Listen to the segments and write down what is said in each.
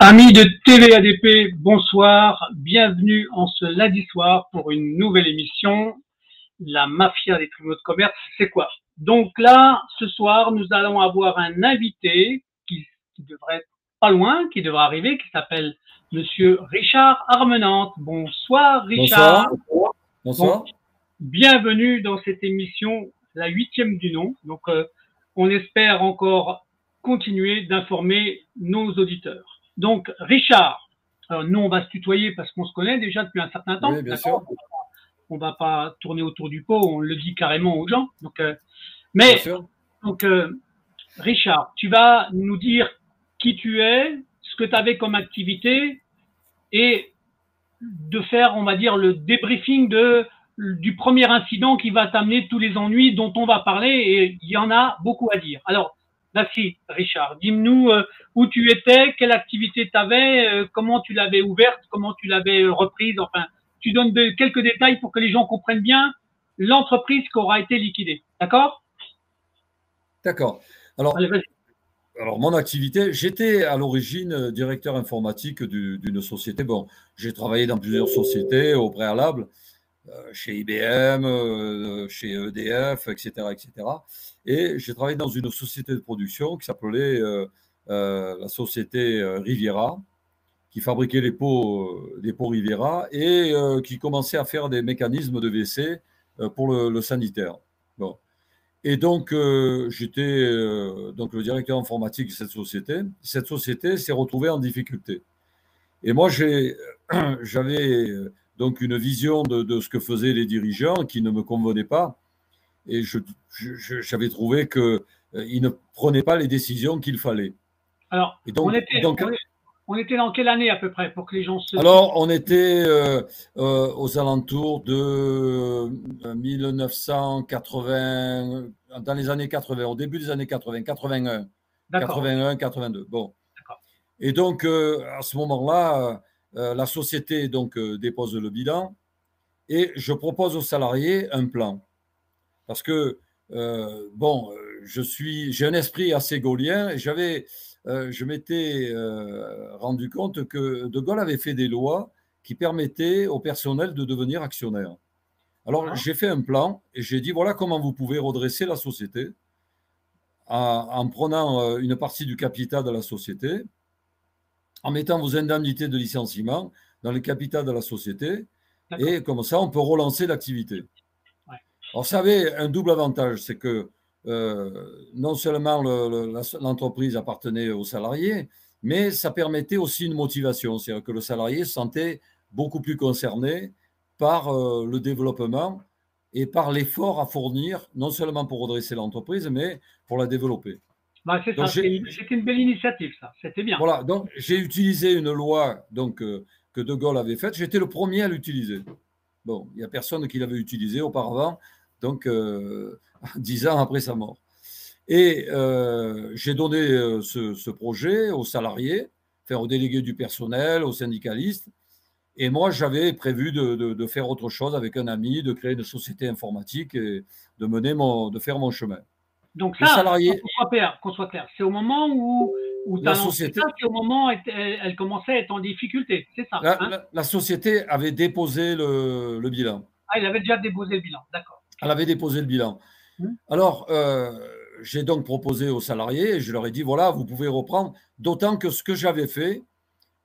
Amis de TVADP, bonsoir, bienvenue en ce lundi soir pour une nouvelle émission, la mafia des tribunaux de commerce, c'est quoi? Donc là, ce soir, nous allons avoir un invité qui devrait être pas loin, qui devra arriver, qui s'appelle Monsieur Richard Armenante. Bonsoir Richard. Bonsoir. Bonsoir. Donc, bienvenue dans cette émission, la 8e du nom. Donc on espère encore continuer d'informer nos auditeurs. Donc, Richard, nous, on va se tutoyer parce qu'on se connaît déjà depuis un certain temps. Oui, bien sûr. On ne va pas tourner autour du pot, on le dit carrément aux gens. Donc, Richard, tu vas nous dire qui tu es, ce que tu avais comme activité et de faire, on va dire, le débriefing du premier incident qui va t'amener tous les ennuis dont on va parler, et il y en a beaucoup à dire. Alors, merci Richard, dis-nous où tu étais, quelle activité tu avais, comment tu l'avais ouverte, comment tu l'avais reprise, enfin, tu donnes quelques détails pour que les gens comprennent bien l'entreprise qui aura été liquidée, d'accord? D'accord. Alors, mon activité, j'étais à l'origine directeur informatique d'une société. Bon, j'ai travaillé dans plusieurs sociétés au préalable, chez IBM, chez EDF, etc., etc. Et j'ai travaillé dans une société de production qui s'appelait la société Riviera, qui fabriquait des pots Riviera et qui commençait à faire des mécanismes de WC pour le sanitaire. Bon. Et donc, j'étais donc le directeur informatique de cette société. Cette société s'est retrouvée en difficulté. Et moi, j'avais donc une vision de ce que faisaient les dirigeants qui ne me convenait pas. Et j'avais trouvé qu'ils ne prenaient pas les décisions qu'il fallait. Alors, et donc, on était dans quelle année à peu près pour que les gens se... Alors, on était aux alentours de 1980, dans les années 80, au début des années 80, 81, 81, 82. Bon. Et donc, à ce moment-là, la société donc, dépose le bilan et je propose aux salariés un plan. Parce que, j'ai un esprit assez gaullien et je m'étais rendu compte que De Gaulle avait fait des lois qui permettaient au personnel de devenir actionnaire. Alors, j'ai fait un plan et j'ai dit, voilà comment vous pouvez redresser la société en prenant une partie du capital de la société, en mettant vos indemnités de licenciement dans le capital de la société, et comme ça, on peut relancer l'activité. Ouais. Alors, ça avait un double avantage, c'est que non seulement l'entreprise appartenait aux salariés, mais ça permettait aussi une motivation, c'est-à-dire que le salarié se sentait beaucoup plus concerné par le développement et par l'effort à fournir, non seulement pour redresser l'entreprise, mais pour la développer. Bah, c'était une belle initiative, ça. C'était bien. Voilà, donc j'ai utilisé une loi que De Gaulle avait faite. J'étais le premier à l'utiliser. Bon, il n'y a personne qui l'avait utilisé auparavant, donc 10 ans après sa mort. Et j'ai donné ce projet aux salariés, aux délégués du personnel, aux syndicalistes. Et moi, j'avais prévu de faire autre chose avec un ami, de créer une société informatique et de faire mon chemin. Donc ça, qu'on soit clair, c'est au moment où tu as lancé ça, c'est au moment où elle commençait à être en difficulté, c'est ça? La société avait déposé le bilan. Ah, elle avait déjà déposé le bilan, d'accord. Elle avait déposé le bilan. Alors, j'ai donc proposé aux salariés, et je leur ai dit, voilà, vous pouvez reprendre, d'autant que ce que j'avais fait,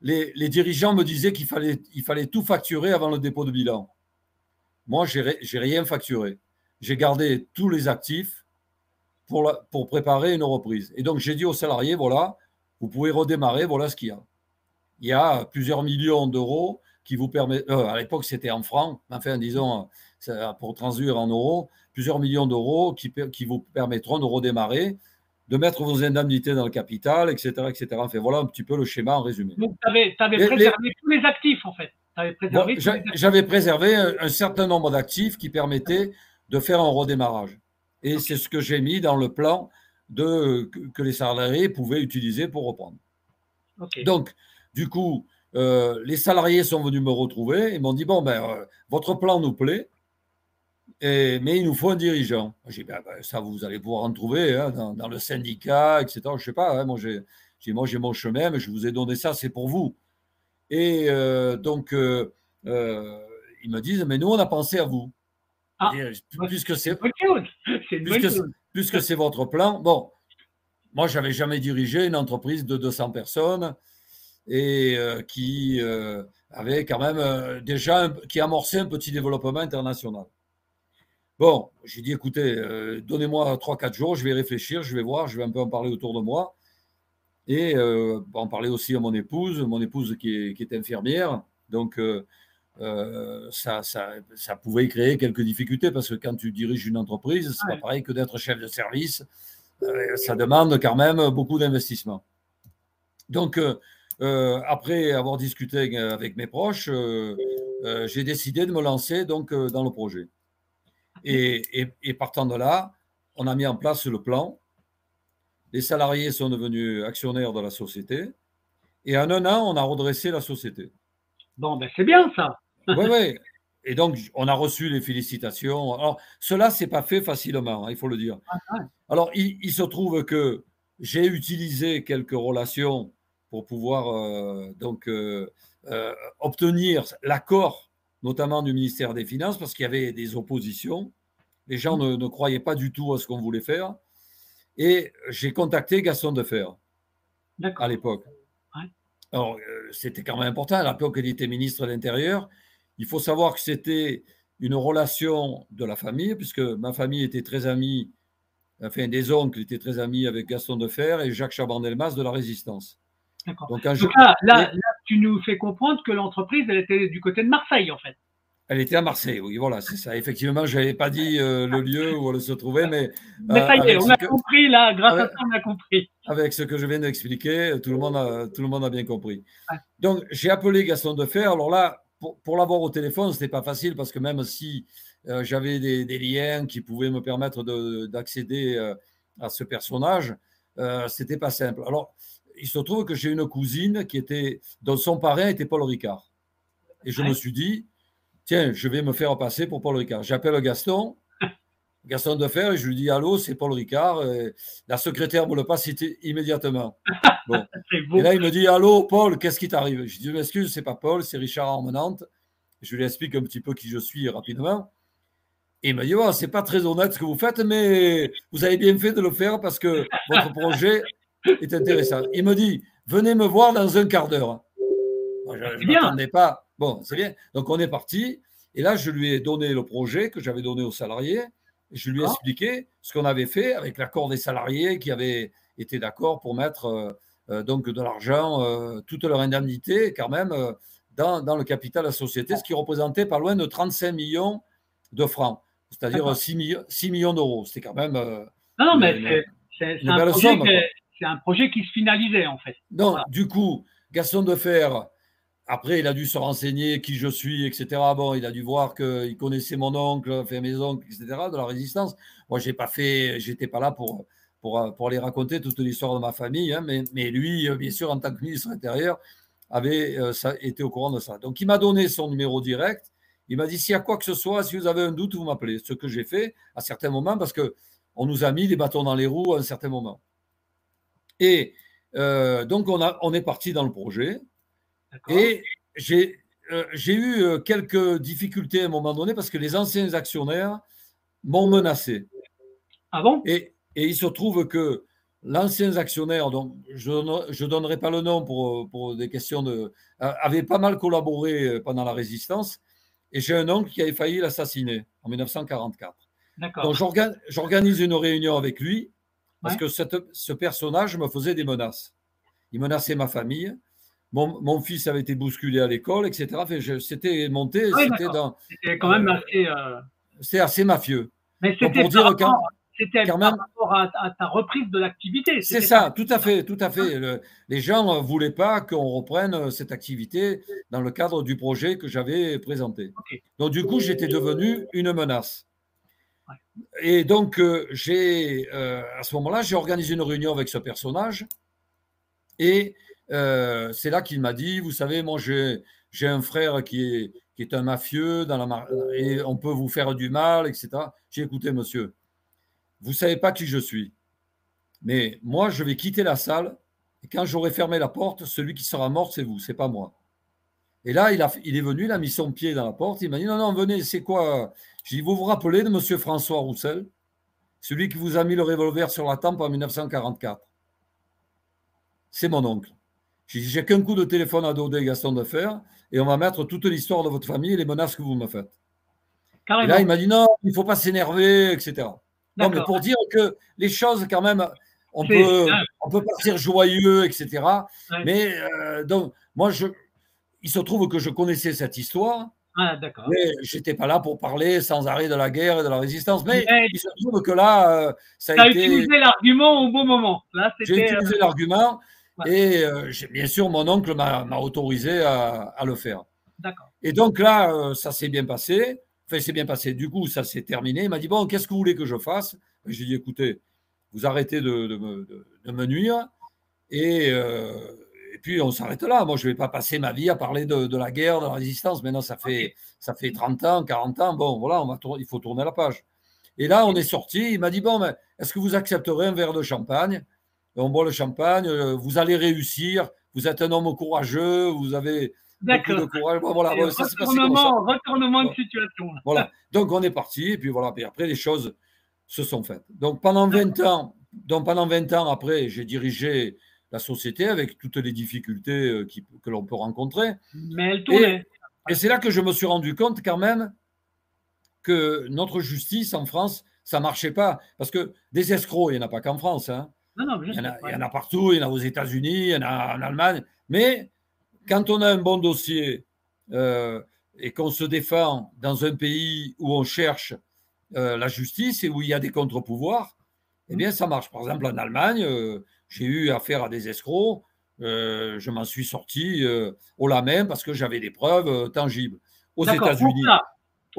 les dirigeants me disaient qu'il fallait tout facturer avant le dépôt de bilan. Moi, je n'ai rien facturé. J'ai gardé tous les actifs pour préparer une reprise. Et donc, j'ai dit aux salariés, voilà, vous pouvez redémarrer, voilà ce qu'il y a. Il y a plusieurs millions d'euros qui vous permettent, à l'époque c'était en francs, enfin disons, pour traduire en euros, plusieurs millions d'euros qui vous permettront de redémarrer, de mettre vos indemnités dans le capital, etc. etc. Enfin, voilà un petit peu le schéma en résumé. Donc, tu avais préservé tous les actifs, en fait. J'avais préservé un certain nombre d'actifs qui permettaient de faire un redémarrage. Et c'est ce que j'ai mis dans le plan que les salariés pouvaient utiliser pour reprendre. Donc, du coup, les salariés sont venus me retrouver et m'ont dit, bon, votre plan nous plaît, mais il nous faut un dirigeant. J'ai dit, ça, vous allez pouvoir en trouver dans le syndicat, etc. Je ne sais pas, moi, Je dis, moi, j'ai mon chemin, mais je vous ai donné ça, c'est pour vous. Et donc, ils me disent, mais nous, on a pensé à vous. Ah, Puisque c'est une bonne chose. C'est une bonne chose. Puisque c'est votre plan. Bon, moi, je n'avais jamais dirigé une entreprise de 200 personnes et qui avait quand même déjà qui amorçait un petit développement international. Bon, j'ai dit, écoutez, donnez-moi 3-4 jours, je vais réfléchir, je vais voir, je vais un peu en parler autour de moi et en parler aussi à mon épouse qui est infirmière. Donc, ça pouvait créer quelques difficultés parce que quand tu diriges une entreprise, c'est pas pareil que d'être chef de service. Ça demande quand même beaucoup d'investissement. Donc, après avoir discuté avec mes proches, j'ai décidé de me lancer donc, dans le projet. Et partant de là, on a mis en place le plan. Les salariés sont devenus actionnaires de la société. Et en un an, on a redressé la société. Bon, ben c'est bien ça. Oui, oui. Et donc, on a reçu les félicitations. Alors, cela, ce n'est pas fait facilement, hein, il faut le dire. Alors, il se trouve que j'ai utilisé quelques relations pour pouvoir obtenir l'accord, notamment du ministère des Finances, parce qu'il y avait des oppositions. Les gens ne croyaient pas du tout à ce qu'on voulait faire. Et j'ai contacté Gaston Defferre à l'époque. Alors, c'était quand même important. À l'époque, il était ministre de l'Intérieur. Il faut savoir que c'était une relation de la famille, puisque ma famille était très amie, enfin des oncles étaient très amis avec Gaston Defferre et Jacques Chaban-Delmas de la Résistance. D'accord. Donc là, tu nous fais comprendre que l'entreprise, elle était du côté de Marseille, en fait. Elle était à Marseille, oui, voilà, c'est ça. Effectivement, je n'avais pas dit le lieu où elle se trouvait, mais ça y est, on a compris, là, grâce à ça, on a compris. Avec ce que je viens d'expliquer, tout le monde a bien compris. Donc, j'ai appelé Gaston Defferre. Alors là, pour l'avoir au téléphone, ce n'était pas facile parce que même si j'avais des liens qui pouvaient me permettre d'accéder à ce personnage, ce n'était pas simple. Alors, il se trouve que j'ai une cousine dont son parrain était Paul Ricard. Et je me suis dit, tiens, je vais me faire passer pour Paul Ricard. J'appelle Gaston Defferre et je lui dis, allô, c'est Paul Ricard. La secrétaire me le passe immédiatement. Bon. Et là, il me dit, allô, Paul, qu'est-ce qui t'arrive? Je dis, m'excuse, c'est pas Paul, c'est Richard Armenante. Je lui explique un petit peu qui je suis rapidement. Et il me dit, oh, c'est pas très honnête ce que vous faites, mais vous avez bien fait de le faire parce que votre projet est intéressant. Il me dit, venez me voir dans un quart d'heure. Je ne m'attendais pas. Bon, c'est bien. Donc, on est parti. Et là, je lui ai donné le projet que j'avais donné aux salariés. Et je lui ai expliqué ce qu'on avait fait avec l'accord des salariés qui avaient été d'accord pour mettre donc de l'argent, toute leur indemnité, quand même, dans le capital de la société, ce qui représentait pas loin de 35 millions de francs, c'est-à-dire 6 millions d'euros. C'était quand même non, mais c'est un projet qui se finalisait, en fait. Donc, voilà. Du coup, Gaston Defferre, après, il a dû se renseigner qui je suis, etc. Bon, il a dû voir qu'il connaissait mon oncle, enfin mes oncles, etc., de la Résistance. Moi, j'étais pas là pour aller raconter toute l'histoire de ma famille, hein, mais lui, bien sûr, en tant que ministre intérieur, avait été au courant de ça. Donc, il m'a donné son numéro direct. Il m'a dit, s'il y a quoi que ce soit, si vous avez un doute, vous m'appelez. Ce que j'ai fait à certains moments, parce qu'on nous a mis des bâtons dans les roues à un certain moment. Et donc, on est parti dans le projet. Et j'ai eu quelques difficultés à un moment donné parce que les anciens actionnaires m'ont menacé. Ah bon? Et il se trouve que l'ancien actionnaire, donc je ne donnerai pas le nom pour des questions avait pas mal collaboré pendant la Résistance. Et j'ai un oncle qui avait failli l'assassiner en 1944. Donc j'organise une réunion avec lui parce que ce personnage me faisait des menaces. Il menaçait ma famille. Mon fils avait été bousculé à l'école, etc. Enfin, c'était monté. C'était quand même assez. C'était assez mafieux. Mais c'était par rapport à ta reprise de l'activité. C'est ça, tout à fait, tout à fait. Les gens ne voulaient pas qu'on reprenne cette activité dans le cadre du projet que j'avais présenté. Donc, du coup, j'étais devenu une menace. Et donc, à ce moment-là, j'ai organisé une réunion avec ce personnage. Et c'est là qu'il m'a dit, vous savez, moi j'ai un frère qui est un mafieux et on peut vous faire du mal, etc. J'ai écouté, monsieur, vous ne savez pas qui je suis, mais moi je vais quitter la salle Et quand j'aurai fermé la porte, celui qui sera mort, c'est vous, c'est pas moi. Et là, il est venu, il a mis son pied dans la porte, il m'a dit, non, non, venez, c'est quoi? J'ai dit, vous vous rappelez de M. François Roussel, celui qui vous a mis le revolver sur la tempe en 1944? C'est mon oncle. J'ai dit, j'ai qu'un coup de téléphone à donner, Gaston Defer, et on va mettre toute l'histoire de votre famille et les menaces que vous me faites. Carrément. Et là, il m'a dit, non, il ne faut pas s'énerver, etc. Non, mais pour dire que les choses, quand même, on peut partir joyeux, etc. Ouais. Mais donc, moi, il se trouve que je connaissais cette histoire. Ah, d'accord. Mais je n'étais pas là pour parler sans arrêt de la guerre et de la résistance. Mais il se trouve que là, ça a été. Tu as utilisé l'argument au bon moment. J'ai utilisé l'argument et bien sûr, mon oncle m'a autorisé à le faire. D'accord. Et donc là, ça s'est bien passé. Enfin, c'est bien passé. Du coup, ça s'est terminé. Il m'a dit, bon, qu'est-ce que vous voulez que je fasse? J'ai dit, écoutez, vous arrêtez de me nuire et puis on s'arrête là. Moi, je ne vais pas passer ma vie à parler de la guerre, de la résistance. Maintenant, ça fait 30 ans, 40 ans. Bon, voilà, il faut tourner la page. Et là, on est sorti. Il m'a dit, bon, mais est-ce que vous accepterez un verre de champagne? On boit le champagne, vous allez réussir. Vous êtes un homme courageux, vous avez beaucoup de courage. Bon, voilà, ça s'est passé comme ça. Retournement de situation. Voilà. Donc, on est parti. Et puis, voilà. Et après, les choses se sont faites. Donc, pendant 20 ans après, j'ai dirigé la société avec toutes les difficultés que l'on peut rencontrer. Mais elle tournait. Et c'est là que je me suis rendu compte quand même que notre justice en France, ça ne marchait pas. Parce que des escrocs, il n'y en a pas qu'en France. Hein. Non, il y en a partout, il y en a aux États-Unis, il y en a en Allemagne. Mais quand on a un bon dossier et qu'on se défend dans un pays où on cherche la justice et où il y a des contre-pouvoirs, eh bien, ça marche. Par exemple, en Allemagne, j'ai eu affaire à des escrocs. Je m'en suis sorti haut la main parce que j'avais des preuves tangibles. Aux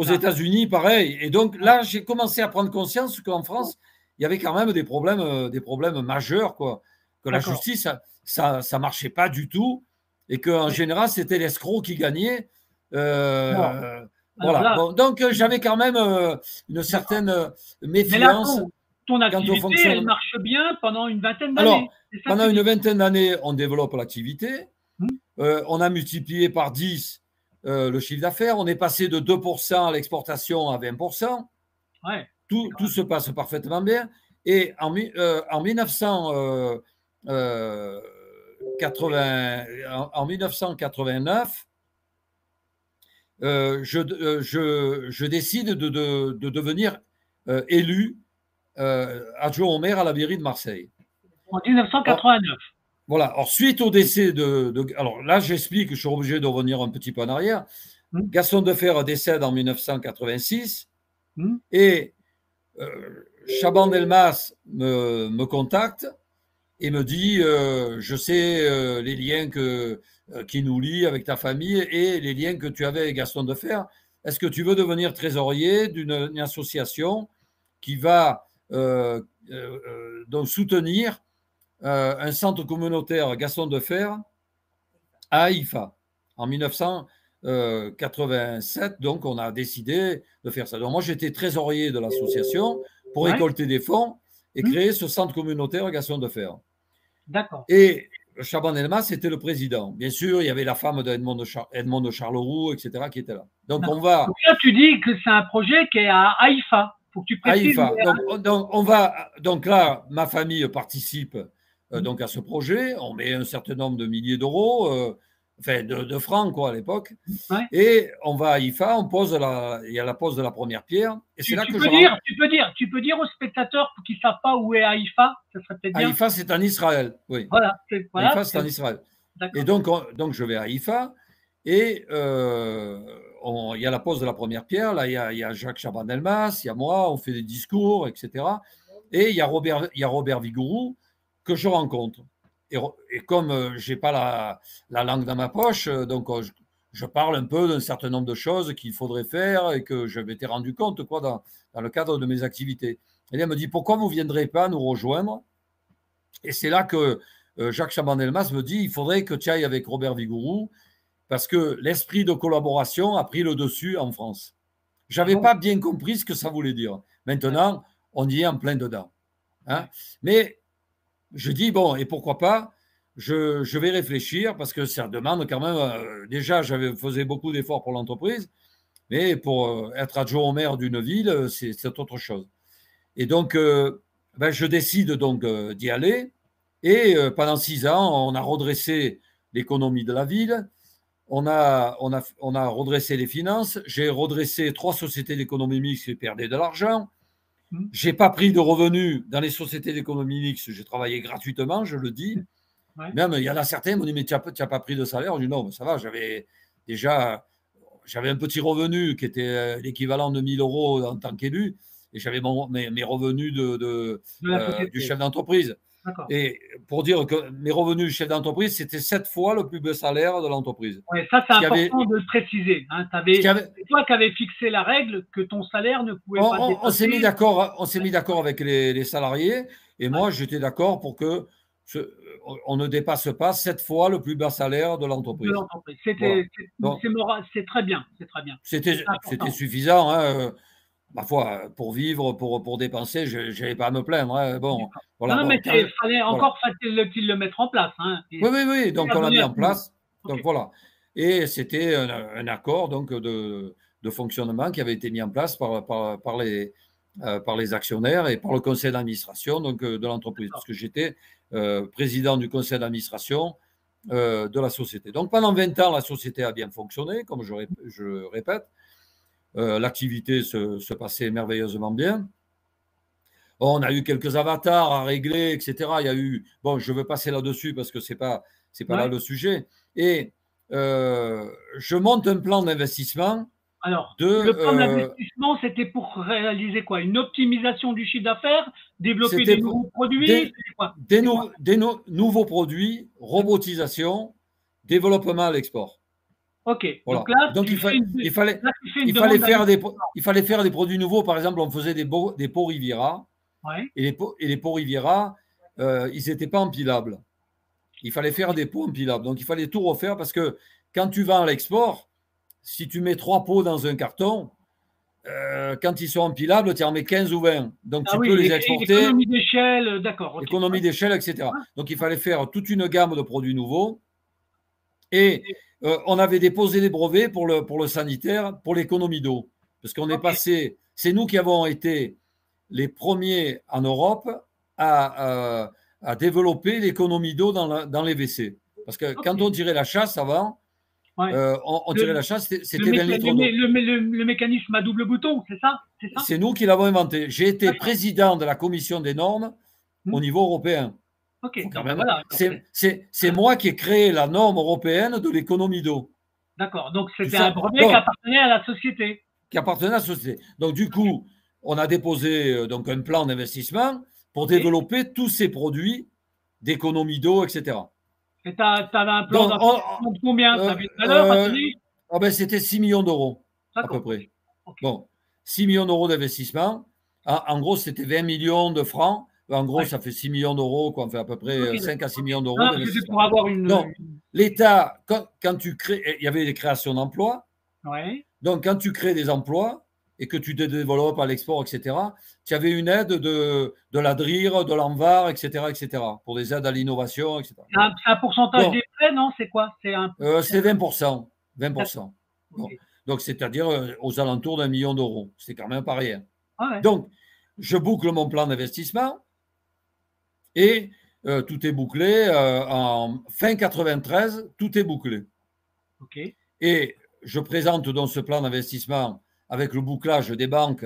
États-Unis, pareil. Et donc là, j'ai commencé à prendre conscience qu'en France, il y avait quand même des problèmes majeurs, quoi. Que la justice, ça ne marchait pas du tout et qu'en général, c'était l'escroc qui gagnait. Voilà. Bon, donc, j'avais quand même une certaine méfiance. Ton activité, elle marche bien pendant une vingtaine d'années. Alors, pendant une vingtaine d'années, on développe l'activité. On a multiplié par 10 le chiffre d'affaires. On est passé de 2% à l'exportation à 20%. Ouais, tout se passe parfaitement bien. Et en 1989, je décide de devenir élu adjoint au maire à la mairie de Marseille. En 1989. Voilà. Alors, suite au décès alors là, j'explique, je suis obligé de revenir un petit peu en arrière. Gaston Defer décède en 1986 et Chaban Delmas me contacte et me dit je sais les liens qui nous lient avec ta famille et les liens que tu avais avec Gaston Defer. Est-ce que tu veux devenir trésorier d'une association qui va donc soutenir un centre communautaire Gaston Defer à Haïfa en 1987. Donc, on a décidé de faire ça. Donc, moi, j'étais trésorier de l'association pour récolter des fonds et créer ce centre communautaire Gaston Defer. D'accord. Et Chaban Delmas était le président. Bien sûr, il y avait la femme d'Edmond de Charleroux, etc., qui était là. Donc, on va. Donc là, tu dis que c'est un projet qui est à Haïfa. Faut que tu précises. Haïfa. Donc là, ma famille participe donc à ce projet. On met un certain nombre de milliers d'euros, enfin de francs quoi à l'époque. Et on va à Haïfa, il y a la pose de la première pierre. Et c'est là que tu peux dire aux spectateurs qui ne savent pas où est Haïfa, ça serait peut-être bien. Haïfa, c'est en Israël, oui. Voilà. Haïfa, c'est en Israël. Et donc je vais à Haïfa et il y a la pose de la première pierre. Là, il y a Jacques Chaban Delmas, il y a moi, on fait des discours, etc. Et il y a Robert Vigouroux que je rencontre. Et comme je n'ai pas la langue dans ma poche, donc je parle un peu d'un certain nombre de choses qu'il faudrait faire et que je m'étais rendu compte quoi, dans le cadre de mes activités. Et elle me dit, pourquoi vous ne viendrez pas nous rejoindre? Et c'est là que Jacques Chaban Delmas me dit, il faudrait que tu ailles avec Robert Vigouroux parce que l'esprit de collaboration a pris le dessus en France. Je n'avais pas bien compris ce que ça voulait dire. Maintenant, on y est en plein dedans. Hein. Mais je dis, bon, et pourquoi pas? je vais réfléchir parce que ça demande quand même. Déjà, faisais beaucoup d'efforts pour l'entreprise, mais pour être adjoint au maire d'une ville, c'est autre chose. Et donc, ben, je décide donc d'y aller. Et pendant 6 ans, on a redressé l'économie de la ville. On a redressé les finances. J'ai redressé 3 sociétés d'économie mixte qui perdaient de l'argent. Je n'ai pas pris de revenus dans les sociétés d'économie mixte. J'ai travaillé gratuitement, je le dis. Ouais. Même, il y en a certains qui m'ont dit, mais tu n'as pas pris de salaire. Je dis, non, ça va, j'avais un petit revenu qui était l'équivalent de 1 000 € en tant qu'élu. Et j'avais mes revenus du chef d'entreprise. Et pour dire que mes revenus du chef d'entreprise, c'était 7 fois le plus bas salaire de l'entreprise. Oui, ça, c'est important de le préciser. Hein. C'est toi qui avais fixé la règle que ton salaire ne pouvait pas dépasser. On s'est mis d'accord avec les salariés. Et moi, j'étais d'accord pour que on ne dépasse pas 7 fois le plus bas salaire de l'entreprise. C'est très bien. C'était suffisant. Hein. Ma foi, pour vivre, pour dépenser, je n'avais pas à me plaindre. Hein. Bon, voilà, non, mais fallait-il le mettre en place. Hein. Oui. Donc, on l'a mis en place. Donc, voilà. Et c'était un accord donc, de fonctionnement qui avait été mis en place par les actionnaires et par le conseil d'administration de l'entreprise. Parce que j'étais président du conseil d'administration de la société. Donc, pendant 20 ans, la société a bien fonctionné, comme je répète. L'activité se passait merveilleusement bien. On a eu quelques avatars à régler, etc. Il y a eu, bon, je veux passer là-dessus parce que c'est pas là le sujet. Et je monte un plan d'investissement. Alors, le plan d'investissement, c'était pour réaliser quoi? Une optimisation du chiffre d'affaires, développer des nouveaux produits, des nouveaux produits, robotisation, développement à l'export. Ok. Voilà. Donc là, il fallait faire des produits nouveaux. Par exemple, on faisait des pots Riviera. Ouais. Et les pots Riviera, ils n'étaient pas empilables. Il fallait faire des pots empilables. Donc, il fallait tout refaire parce que quand tu vas à l'export, si tu mets 3 pots dans un carton, quand ils sont empilables, tu en mets 15 ou 20. Donc, tu peux les exporter. Économie d'échelle, d'accord. Okay. Économie d'échelle, etc. Donc, il fallait faire toute une gamme de produits nouveaux. Et on avait déposé des brevets pour le sanitaire, pour l'économie d'eau. Parce qu'on est passé, c'est nous qui avons été les premiers en Europe à développer l'économie d'eau dans les WC. Parce que quand on tirait la chasse avant, on tirait la chasse, c'était 20 litres d'eau. Le mécanisme à double bouton, c'est ça? C'est nous qui l'avons inventé. J'ai été président de la commission des normes au niveau européen. Okay. Voilà. C'est moi qui ai créé la norme européenne de l'économie d'eau. D'accord. Donc, c'était un brevet qui appartenait à la société. Donc, du coup, on a déposé un plan d'investissement pour développer tous ces produits d'économie d'eau, etc. Et tu avais un plan d'investissement de combien? Tu avais une valeur c'était 6 millions d'euros, à peu près. Okay. Bon, 6 millions d'euros d'investissement. En gros, c'était 20 millions de francs. En gros, ça fait 6 millions d'euros, quoi. On fait à peu près 5 à 6 millions d'euros. Pour avoir une... Donc, l'État, quand tu crées, il y avait des créations d'emplois. Ouais. Donc, quand tu crées des emplois et que tu te développes à l'export, etc., tu avais une aide de la DRIR, de l'ANVAR, etc., pour des aides à l'innovation, etc. C'est un pourcentage des prêts, non? C'est quoi? C'est 20%. 20%. Okay. Donc, c'est-à-dire aux alentours d'1 million d'euros. C'est quand même pas rien. Ah ouais. Donc, je boucle mon plan d'investissement. Et tout est bouclé. En fin 93, tout est bouclé. Okay. Et je présente donc ce plan d'investissement avec le bouclage des banques.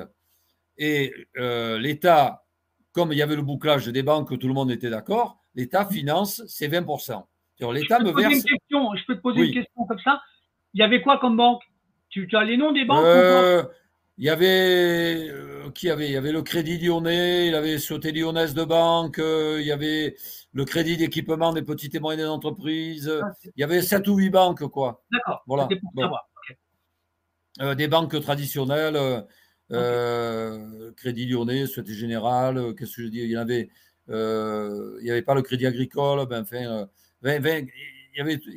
Et l'État, comme il y avait le bouclage des banques, tout le monde était d'accord, l'État finance ces 20%. L'État me verse... Je peux te poser une question comme ça. Il y avait quoi comme banque? Tu as les noms des banques il y avait il y avait le Crédit Lyonnais, il y avait Société Lyonnaise de Banque, il y avait le Crédit d'équipement des petites et moyennes entreprises. Il y avait 7 ou 8 banques, quoi. D'accord. Voilà. C'était pour savoir. Okay. Des banques traditionnelles, Crédit Lyonnais, Société Générale, qu'est-ce que je dis? Il y avait pas le Crédit Agricole, il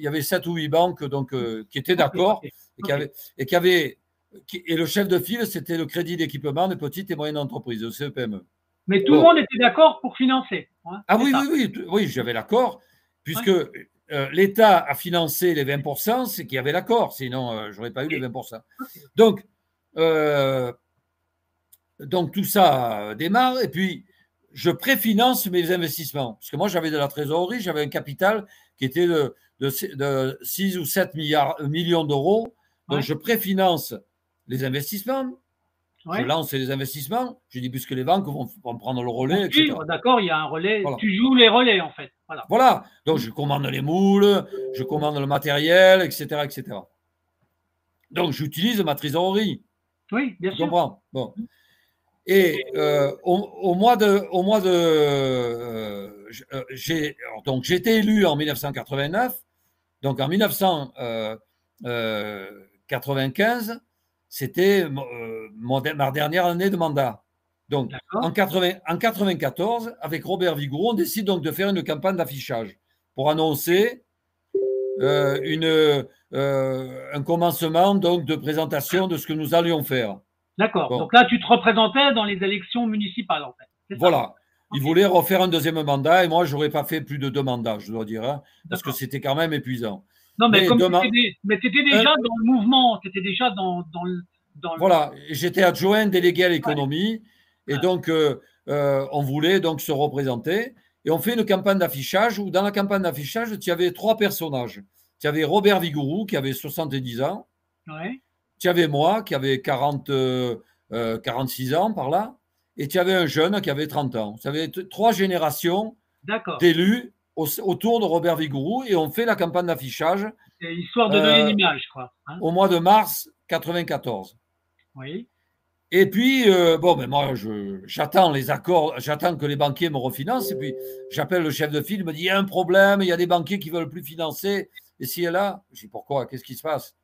y avait 7 ou 8 banques donc qui étaient d'accord et le chef de file, c'était le Crédit d'équipement des petites et moyennes entreprises, le CEPME. Mais tout le monde était d'accord pour financer. Hein, oui, j'avais l'accord. puisque l'État a financé les 20%, c'est qu'il y avait l'accord, sinon je n'aurais pas eu les 20%. Donc tout ça démarre, et puis je préfinance mes investissements. Parce que moi, j'avais de la trésorerie, j'avais un capital qui était de 6 ou 7 millions d'euros. Donc, je préfinance les investissements. Ouais. Je lance les investissements. Je dis, puisque les banques vont prendre le relais, etc. D'accord, il y a un relais. Voilà. Tu joues les relais, en fait. Voilà. Donc, je commande les moules, je commande le matériel, etc., etc. Donc, j'utilise ma trésorerie. Oui, bien sûr. Tu comprends? Bon. Et au mois de donc j'étais élu en 1989, donc en 1995, c'était ma dernière année de mandat. Donc en 94, avec Robert Vigouroux, on décide donc de faire une campagne d'affichage pour annoncer un commencement donc de présentation de ce que nous allions faire. D'accord. Bon. Donc là, tu te représentais dans les élections municipales, en fait. Voilà. Il voulait refaire un deuxième mandat et moi, je n'aurais pas fait plus de 2 mandats, je dois dire, hein, parce que c'était quand même épuisant. Non, mais tu étais déjà dans le mouvement, tu étais déjà dans Voilà. J'étais adjoint délégué à l'économie et donc on voulait donc se représenter et on fait une campagne d'affichage où dans la campagne d'affichage, tu avais 3 personnages. Tu avais Robert Vigouroux qui avait 70 ans. Ouais. Tu avais moi qui avait 46 ans par là, et tu avais un jeune qui avait 30 ans. Tu avais 3 générations d'élus autour de Robert Vigouroux et on fait la campagne d'affichage. C'est histoire de donner l'image, quoi. Hein, au mois de mars 94. Oui. Et puis, moi, j'attends les accords, j'attends que les banquiers me refinancent, et puis j'appelle le chef de file, il me dit, il y a un problème, il y a des banquiers qui ne veulent plus financer, et si et là, je dis, pourquoi? Qu'est-ce qui se passe?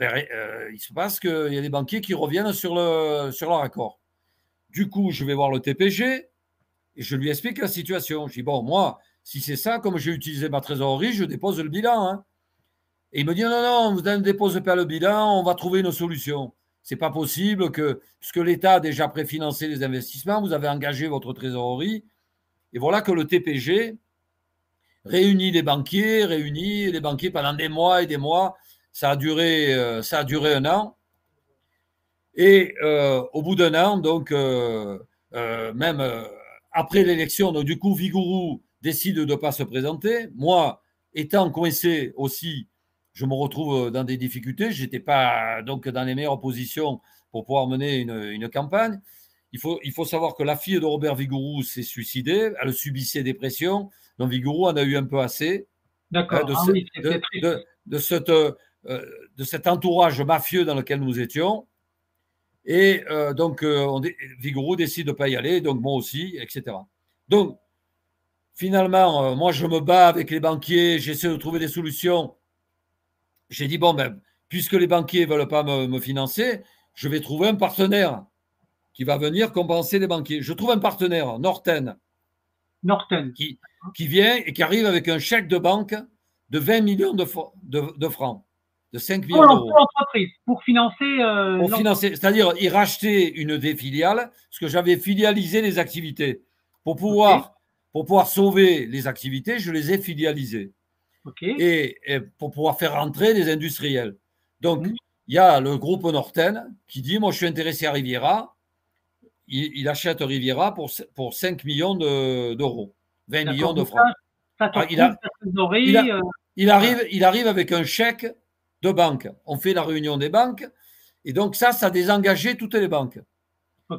Il se passe qu'il y a des banquiers qui reviennent sur leur accord. Du coup, je vais voir le TPG et je lui explique la situation. Je dis, bon, moi, si c'est ça, comme j'ai utilisé ma trésorerie, je dépose le bilan. Hein. Et il me dit, non, vous ne déposez pas le bilan, on va trouver une solution. Ce n'est pas possible puisque l'État a déjà préfinancé les investissements, vous avez engagé votre trésorerie. Et voilà que le TPG réunit les banquiers pendant des mois et des mois. Ça a duré 1 an. Et au bout d'1 an, donc, même après l'élection, donc du coup, Vigouroux décide de ne pas se présenter. Moi, étant coincé aussi, je me retrouve dans des difficultés. Je n'étais pas donc dans les meilleures positions pour pouvoir mener une campagne. Il faut savoir que la fille de Robert Vigouroux s'est suicidée. Elle subissait des pressions. Donc Vigouroux en a eu un peu assez. D'accord. De cet entourage mafieux dans lequel nous étions. Et Vigouroux décide de ne pas y aller, donc moi aussi, etc. Donc, finalement, moi, je me bats avec les banquiers, j'essaie de trouver des solutions. J'ai dit, puisque les banquiers ne veulent pas me financer, je vais trouver un partenaire qui va venir compenser les banquiers. Je trouve un partenaire, Norten. Qui vient et qui arrive avec un chèque de banque de 20 millions de francs. De 5 millions d'euros. Pour l'entreprise, pour financer. Pour financer, c'est-à-dire, ils rachetaient une des filiales, parce que j'avais filialisé les activités. Pour pouvoir sauver les activités, je les ai filialisées. Et pour pouvoir faire rentrer des industriels. Donc, il y a le groupe Norten qui dit, moi, je suis intéressé à Riviera. Il achète Riviera pour 5 millions d'euros. 20 millions de francs. Il arrive avec un chèque de banque. On fait la réunion des banques et donc ça a désengagé toutes les banques.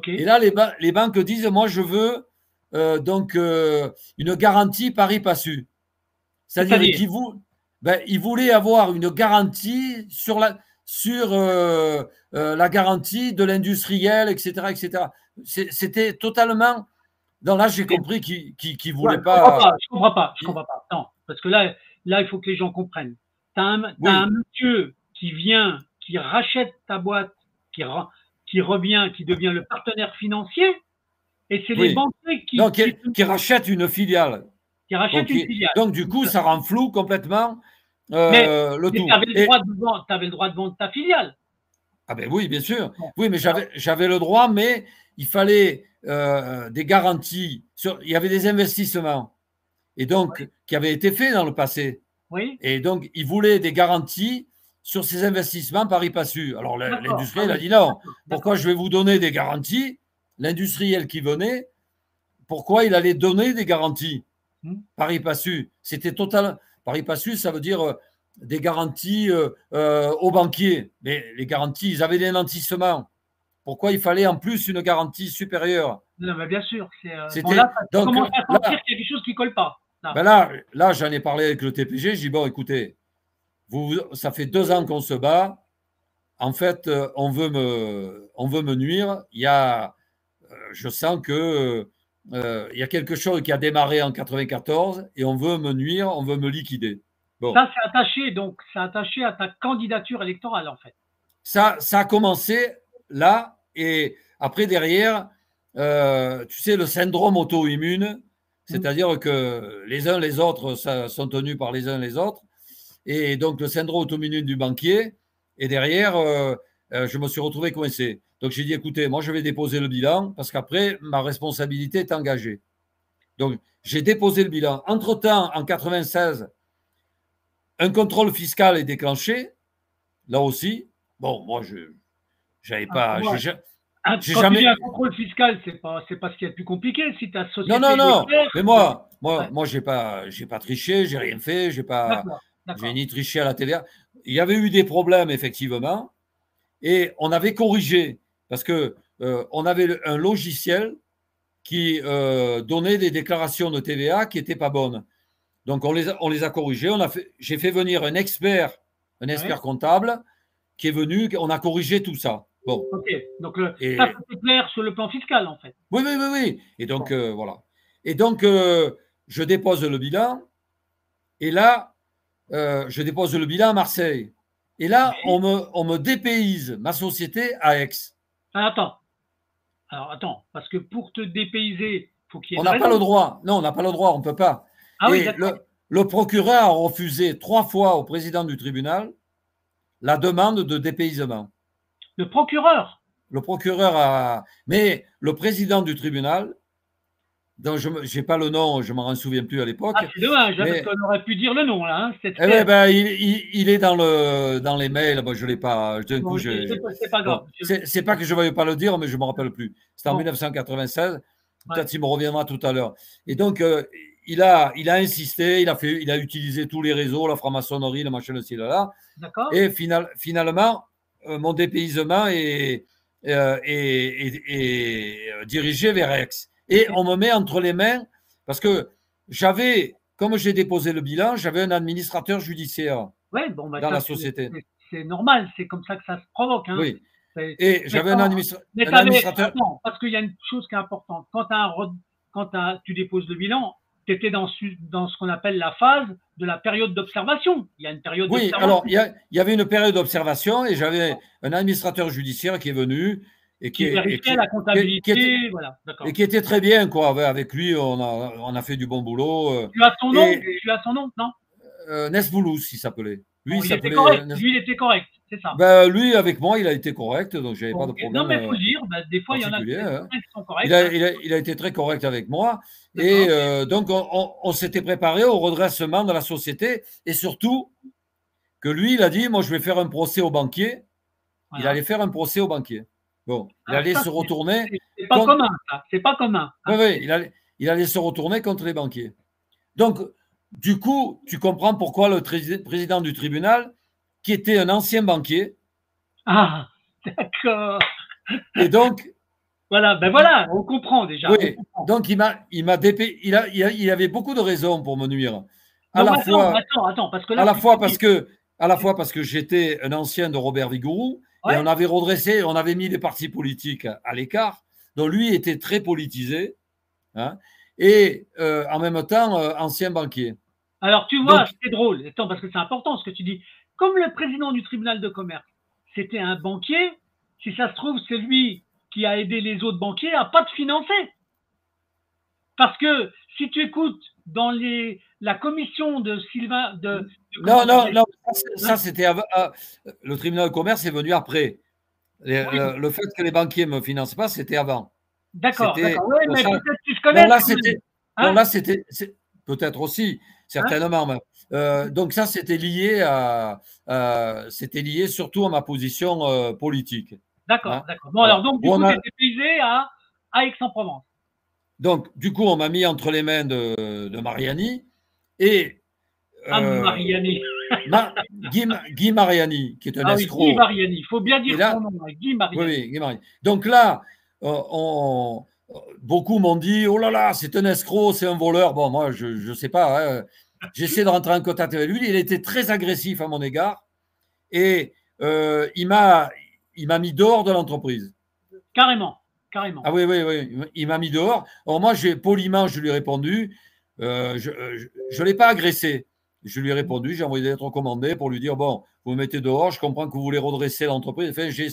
Et là, les banques disent, moi, je veux une garantie pari passu. C'est-à-dire qu'ils voulaient avoir une garantie sur la garantie de l'industriel, etc., etc. C'était totalement... Non, là, j'ai compris qu'ils ne voulaient pas... Je comprends pas. Non, parce que là, il faut que les gens comprennent. Tu as un monsieur qui vient, qui rachète ta boîte, qui revient, qui devient le partenaire financier, et c'est les banquiers qui rachètent une filiale. Donc, du coup, ça rend flou complètement le tout. Tu avais le droit de vendre ta filiale. Ah ben oui, bien sûr. Oui, mais j'avais le droit, mais il fallait des garanties. Il y avait des investissements. et donc qui avait été fait dans le passé. Oui. Et donc, il voulait des garanties sur ces investissements pari passu. Alors, l'industriel a dit non. Pourquoi je vais vous donner des garanties? L'industriel qui venait, pourquoi il allait donner des garanties? Pari passu. C'était total. Pari passu, ça veut dire des garanties aux banquiers. Mais les garanties, ils avaient des nantissements. Pourquoi il fallait en plus une garantie supérieure? Non, mais bien sûr. Bon, là, ça commence à sentir qu'il y a quelque chose qui ne colle pas. Là, j'en ai parlé avec le TPG. J'ai dit, bon, écoutez, ça fait 2 ans qu'on se bat. En fait, on veut me nuire. Je sens que il y a quelque chose qui a démarré en 94 et on veut me nuire, on veut me liquider. Bon. Ça, c'est attaché à ta candidature électorale, en fait. Ça a commencé là, et après, derrière, tu sais, le syndrome auto-immune, c'est-à-dire que les uns les autres sont tenus par les uns les autres, et donc le syndrome auto-immune du banquier, et derrière, je me suis retrouvé coincé. Donc j'ai dit, écoutez, moi je vais déposer le bilan, parce qu'après, ma responsabilité est engagée. Donc j'ai déposé le bilan. Entre-temps, en 96, un contrôle fiscal est déclenché, là aussi. Bon, moi, j'avais pas. Quand tu dis un contrôle fiscal, c'est pas ce qui est le plus compliqué. Si ta société. Non. Mais moi, j'ai pas triché, j'ai rien fait, j'ai ni triché à la TVA. Il y avait eu des problèmes, effectivement, et on avait corrigé, parce que on avait un logiciel qui donnait des déclarations de TVA qui n'étaient pas bonnes. Donc, on les a corrigées. J'ai fait venir un expert comptable qui est venu, on a corrigé tout ça. Bon. Ok, donc ça c'est clair sur le plan fiscal, en fait. Oui. Et donc, voilà. Et donc, je dépose le bilan. Et là, je dépose le bilan à Marseille. Et là, on me dépayse ma société à Aix. Alors, attends, parce que pour te dépayser, il faut qu'il y ait. On n'a pas le droit. Non, on n'a pas le droit, on ne peut pas. Ah oui, le procureur a refusé 3 fois au président du tribunal la demande de dépaysement. Le procureur? Le procureur a. Mais le président du tribunal, dont je n'ai pas le nom, je ne m'en souviens plus à l'époque. C'est dommage, parce qu'on aurait pu dire le nom, là. Il est dans les mails, je ne l'ai pas. Bon, c'est pas grave. C'est pas que je ne veuille pas le dire, mais je ne me rappelle plus. C'était en 1996. Peut-être qu'il me reviendra tout à l'heure. Et donc, il a insisté, il a utilisé tous les réseaux, la franc-maçonnerie, le machin, ci, là. D'accord. Et finalement, mon dépaysement est dirigé vers Aix. Et on me met entre les mains, parce que comme j'ai déposé le bilan, j'avais un administrateur judiciaire dans la société. C'est normal, c'est comme ça que ça se provoque. Hein. Oui. Et j'avais un administrateur. Attends, parce qu'il y a une chose qui est importante. Quand tu déposes le bilan, tu étais dans ce qu'on appelle la phase de la période d'observation. Il y a une période d'observation. Alors il y avait une période d'observation et j'avais un administrateur judiciaire qui est venu et qui vérifiait la comptabilité, voilà, et qui était très bien, quoi. Avec lui, on a fait du bon boulot. Tu as son nom, non? Nesvoulous, il s'appelait. Lui, il était correct. Lui, il était correct, c'est ça. Lui, avec moi, il a été correct, donc j'avais pas de problème. Non, mais il faut le dire, des fois, il y en a qui sont corrects. Il a été très correct avec moi. Et donc, on s'était préparé au redressement de la société. Et surtout, que lui, il a dit, moi, je vais faire un procès au banquier. Voilà. Il allait faire un procès au banquier. Bon, il allait se retourner. C'est pas commun, ça. C'est pas commun. Oui, il allait se retourner contre les banquiers. Donc, du coup, tu comprends pourquoi le président du tribunal, qui était un ancien banquier. Ah, d'accord. Et donc. Voilà, on comprend déjà. Oui, donc il avait beaucoup de raisons pour me nuire. Attends, parce que là. À la fois parce que j'étais un ancien de Robert Vigouroux. Ouais. Et on avait redressé, on avait mis les partis politiques à l'écart. Donc lui était très politisé. Hein, et en même temps, ancien banquier. Alors tu vois, c'est drôle. Attends, parce que c'est important ce que tu dis. Comme le président du tribunal de commerce, c'était un banquier, si ça se trouve, c'est lui qui a aidé les autres banquiers à pas te financer. Parce que si tu écoutes dans la commission de Sylvain... Non, ça c'était le tribunal de commerce est venu après. Le fait que les banquiers ne me financent pas, c'était avant. D'accord. Oui, mais peut-être tu te connais. peut-être aussi, certainement. Donc ça, c'était lié surtout à ma position politique. D'accord, d'accord. Bon, alors donc, du coup, tu étais payé à Aix-en-Provence. Donc, du coup, on m'a mis entre les mains de Mariani et Mariani. Guy Mariani, qui est un escroc. Oui, Guy Mariani, il faut bien dire son nom, Guy Mariani. Oui, Guy Mariani. Donc là, beaucoup m'ont dit, oh là là, c'est un escroc, c'est un voleur. Bon, moi, je ne sais pas. Hein. J'essaie de rentrer en contact avec lui. Il était très agressif à mon égard et il m'a mis dehors de l'entreprise. Carrément, carrément. Ah oui, oui, oui. Il m'a mis dehors. Alors moi, poliment, je lui ai répondu. Je ne l'ai pas agressé. Je lui ai répondu, j'ai envoyé des lettres recommandées pour lui dire, bon, vous me mettez dehors, je comprends que vous voulez redresser l'entreprise. Enfin, je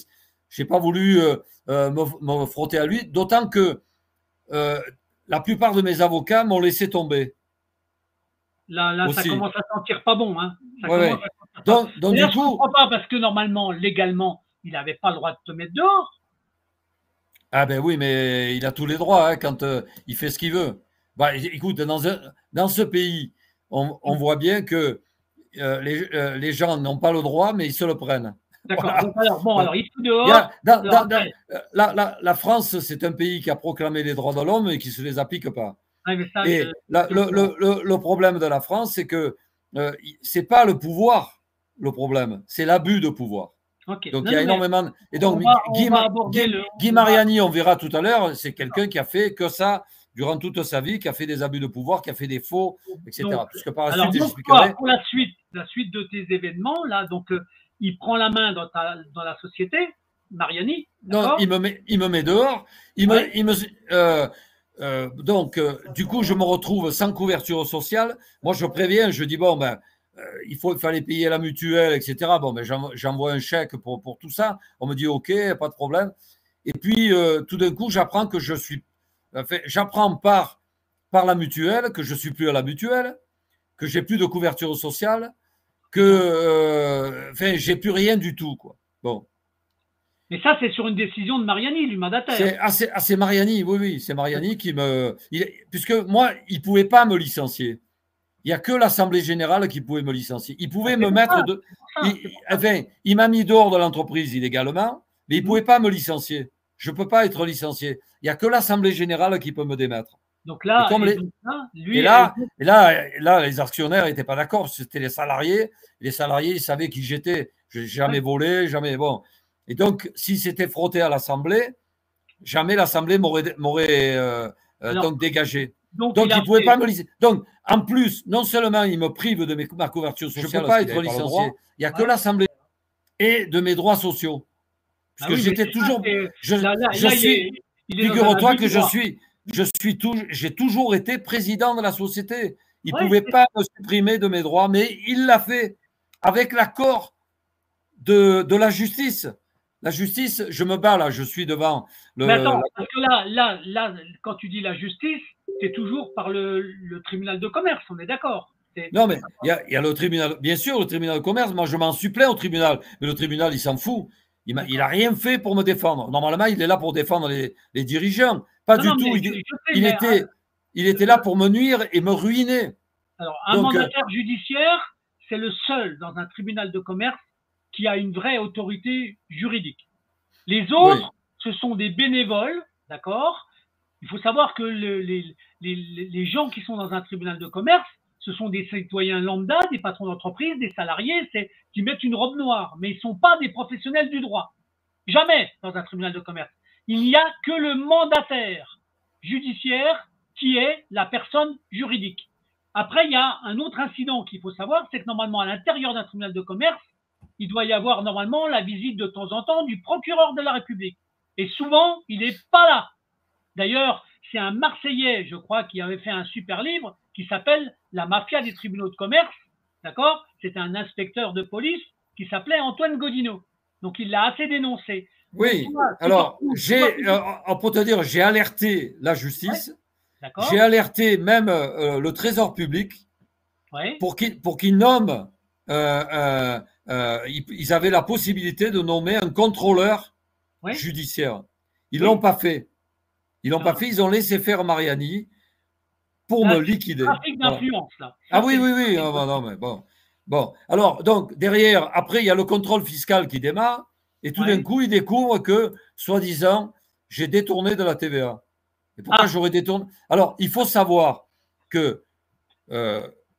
n'ai pas voulu me frotter à lui, d'autant que la plupart de mes avocats m'ont laissé tomber. Là ça commence à sentir pas bon. Hein. Donc, du coup, je ne comprends pas parce que normalement, légalement, il n'avait pas le droit de te mettre dehors. Ah ben oui, mais il a tous les droits hein, quand il fait ce qu'il veut. Bah, écoute, dans ce pays, on voit bien que les gens n'ont pas le droit, mais ils se le prennent. D'accord. Voilà. Alors, il fout dehors. La France, c'est un pays qui a proclamé les droits de l'homme et qui ne se les applique pas. Ah, mais ça, et le problème de la France, c'est que ce n'est pas le pouvoir le problème, c'est l'abus de pouvoir. Okay. Donc, il y a énormément. Et donc, Guy Mariani, on verra tout à l'heure, c'est quelqu'un qui a fait que ça durant toute sa vie, qui a fait des abus de pouvoir, qui a fait des faux, etc. Donc, puisque par la alors, suite, j'expliquerai. Pour la suite de tes événements, là, donc, il prend la main dans la société, Mariani. Non, il me met dehors. Donc, du coup, je me retrouve sans couverture sociale. Moi, je préviens, je dis, bon, ben, il fallait payer la mutuelle, etc. Bon, ben, j'envoie un chèque pour tout ça. On me dit, OK, pas de problème. Et puis, tout d'un coup, j'apprends que j'apprends par la mutuelle que je ne suis plus à la mutuelle, que j'ai plus de couverture sociale, que j'ai plus rien du tout, quoi. Bon. Mais ça, c'est sur une décision de Mariani, du mandataire. C'est Mariani, oui, c'est Mariani qui puisque moi, il ne pouvait pas me licencier. Il n'y a que l'Assemblée générale qui pouvait me licencier. Il pouvait me mettre il m'a mis dehors de l'entreprise illégalement, mais il ne pouvait pas me licencier. Je ne peux pas être licencié. Il n'y a que l'Assemblée générale qui peut me démettre. Donc là, les actionnaires n'étaient pas d'accord. C'était les salariés. Les salariés, ils savaient qui j'étais. Je n'ai jamais volé, jamais. Bon. Et donc, si c'était frotté à l'Assemblée, jamais l'Assemblée m'aurait donc dégagé. Donc il ne pouvait pas me licencier. Donc, en plus, non seulement il me prive de ma couverture sociale, je ne peux pas être licencié. Il n'y a que l'Assemblée et de mes droits sociaux. Puisque j'étais toujours. Figure-toi que j'ai toujours été président de la société. Il ne pouvait pas me supprimer de mes droits, mais il l'a fait avec l'accord de la justice. La justice, je me bats là, je suis devant le. Mais attends, parce que là, quand tu dis la justice, c'est toujours par le tribunal de commerce, on est d'accord? Non, mais il y a le tribunal, bien sûr, le tribunal de commerce. Moi, je m'en suis plaint au tribunal, mais le tribunal, il s'en fout. Il n'a rien fait pour me défendre. Normalement, il est là pour défendre les dirigeants. Pas du tout. Il était là pour me nuire et me ruiner. Alors, un mandataire judiciaire, c'est le seul dans un tribunal de commerce qui a une vraie autorité juridique. Les autres, ce sont des bénévoles, d'accord? Il faut savoir que les gens qui sont dans un tribunal de commerce, ce sont des citoyens lambda, des patrons d'entreprise, des salariés, qui mettent une robe noire, mais ils ne sont pas des professionnels du droit. Jamais dans un tribunal de commerce. Il n'y a que le mandataire judiciaire qui est la personne juridique. Après, il y a un autre incident qu'il faut savoir, c'est que normalement, à l'intérieur d'un tribunal de commerce, il doit y avoir normalement la visite de temps en temps du procureur de la République. Et souvent, il n'est pas là. D'ailleurs, c'est un Marseillais, je crois, qui avait fait un super livre qui s'appelle « La mafia des tribunaux de commerce ». D'accord? C'est un inspecteur de police qui s'appelait Antoine Godino. Donc, il l'a assez dénoncé. Oui, alors, on peut te dire, j'ai alerté la justice, j'ai alerté même le Trésor public pour qu'ils nomment, ils avaient la possibilité de nommer un contrôleur judiciaire. Ils ne l'ont pas fait. Ils l'ont pas fait, ils ont laissé faire Mariani pour me liquider. Trafic d'influence, là. Ah oui, oui, oui. Ah, bah, non, mais bon. Bon, alors, donc, derrière, après, il y a le contrôle fiscal qui démarre, et tout d'un coup, il découvre que, soi-disant, j'ai détourné de la TVA. Et pourquoi j'aurais détourné? Alors, il faut savoir que,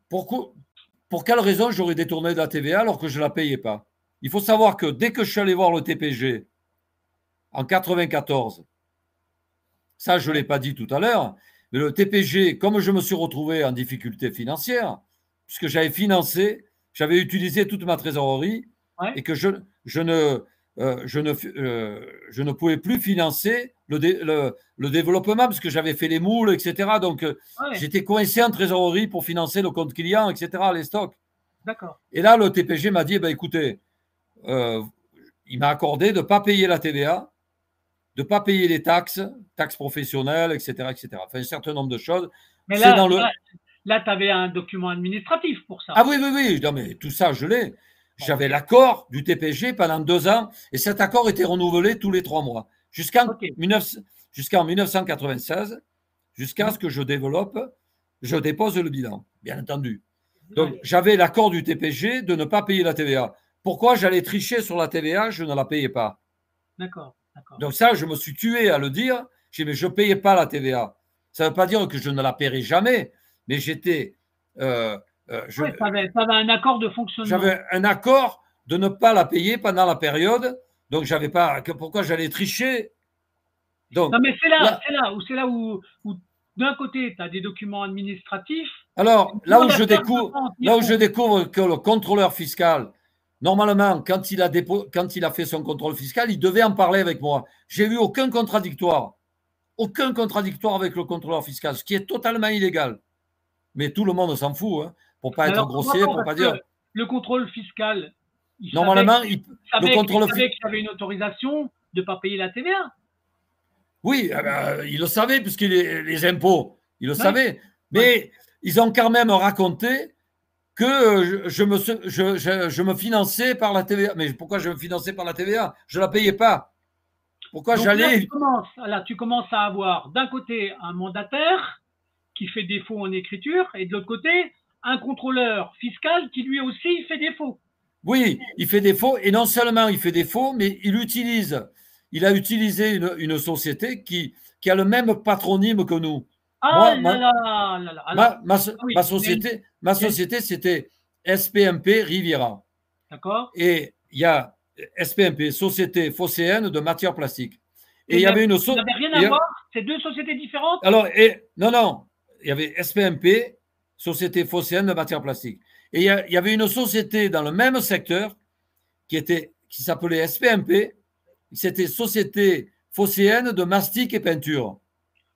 pour quelle raison j'aurais détourné de la TVA alors que je ne la payais pas? Il faut savoir que dès que je suis allé voir le TPG en 94, ça, je ne l'ai pas dit tout à l'heure, mais le TPG, comme je me suis retrouvé en difficulté financière, puisque j'avais utilisé toute ma trésorerie et que je ne pouvais plus financer le développement parce que j'avais fait les moules, etc. Donc, j'étais coincé en trésorerie pour financer le compte client, etc., les stocks. D'accord. Et là, le TPG m'a dit, écoutez, il m'a accordé de ne pas payer la TVA, de ne pas payer les taxes professionnelles, etc., etc. Enfin, un certain nombre de choses. Mais là, tu avais un document administratif pour ça. Ah oui, oui, oui. Non, mais tout ça, je l'ai. J'avais l'accord du TPG pendant 2 ans et cet accord était renouvelé tous les 3 mois jusqu'en 1996, jusqu'à ce que je dépose le bilan, bien entendu. Donc, j'avais l'accord du TPG de ne pas payer la TVA. Pourquoi j'allais tricher sur la TVA? Je ne la payais pas. D'accord. Donc ça, je me suis tué à le dire. J'ai dit, mais je ne payais pas la TVA. Ça ne veut pas dire que je ne la paierai jamais, mais j'étais... tu avais un accord de fonctionnement. J'avais un accord de ne pas la payer pendant la période. Donc, j'avais pas... Pourquoi j'allais tricher? Donc, non, mais c'est là où d'un côté, tu as des documents administratifs. Alors, là où je découvre que le contrôleur fiscal, normalement, quand il a fait son contrôle fiscal, il devait en parler avec moi. J'ai vu aucun contradictoire avec le contrôleur fiscal, ce qui est totalement illégal. Mais tout le monde s'en fout, hein, pour ne pas être grossier, pour ne pas dire. Le contrôle fiscal, normalement, il savait qu'il avait une autorisation de ne pas payer la TVA. Oui, il le savait, puisque les impôts, il le savait. Mais ils ont quand même raconté que je me finançais par la TVA. Mais pourquoi je me finançais par la TVA? Je ne la payais pas. Pourquoi j'allais… Là, tu commences à avoir d'un côté un mandataire qui fait défaut en écriture et de l'autre côté, un contrôleur fiscal qui lui aussi fait défaut. Oui, il fait défaut. Et non seulement il fait défaut, mais il a utilisé une société qui a le même patronyme que nous. Ma société, c'était SPMP Riviera. D'accord. Et il y a SPMP, Société Phocéenne de matières plastiques. Et il y avait une société. Ça n'avait rien à voir. C'est deux sociétés différentes. Alors, non. Il y avait SPMP, Société Phocéenne de matières plastiques. Et il y avait une société dans le même secteur qui s'appelait SPMP. C'était Société Phocéenne de mastic et peinture.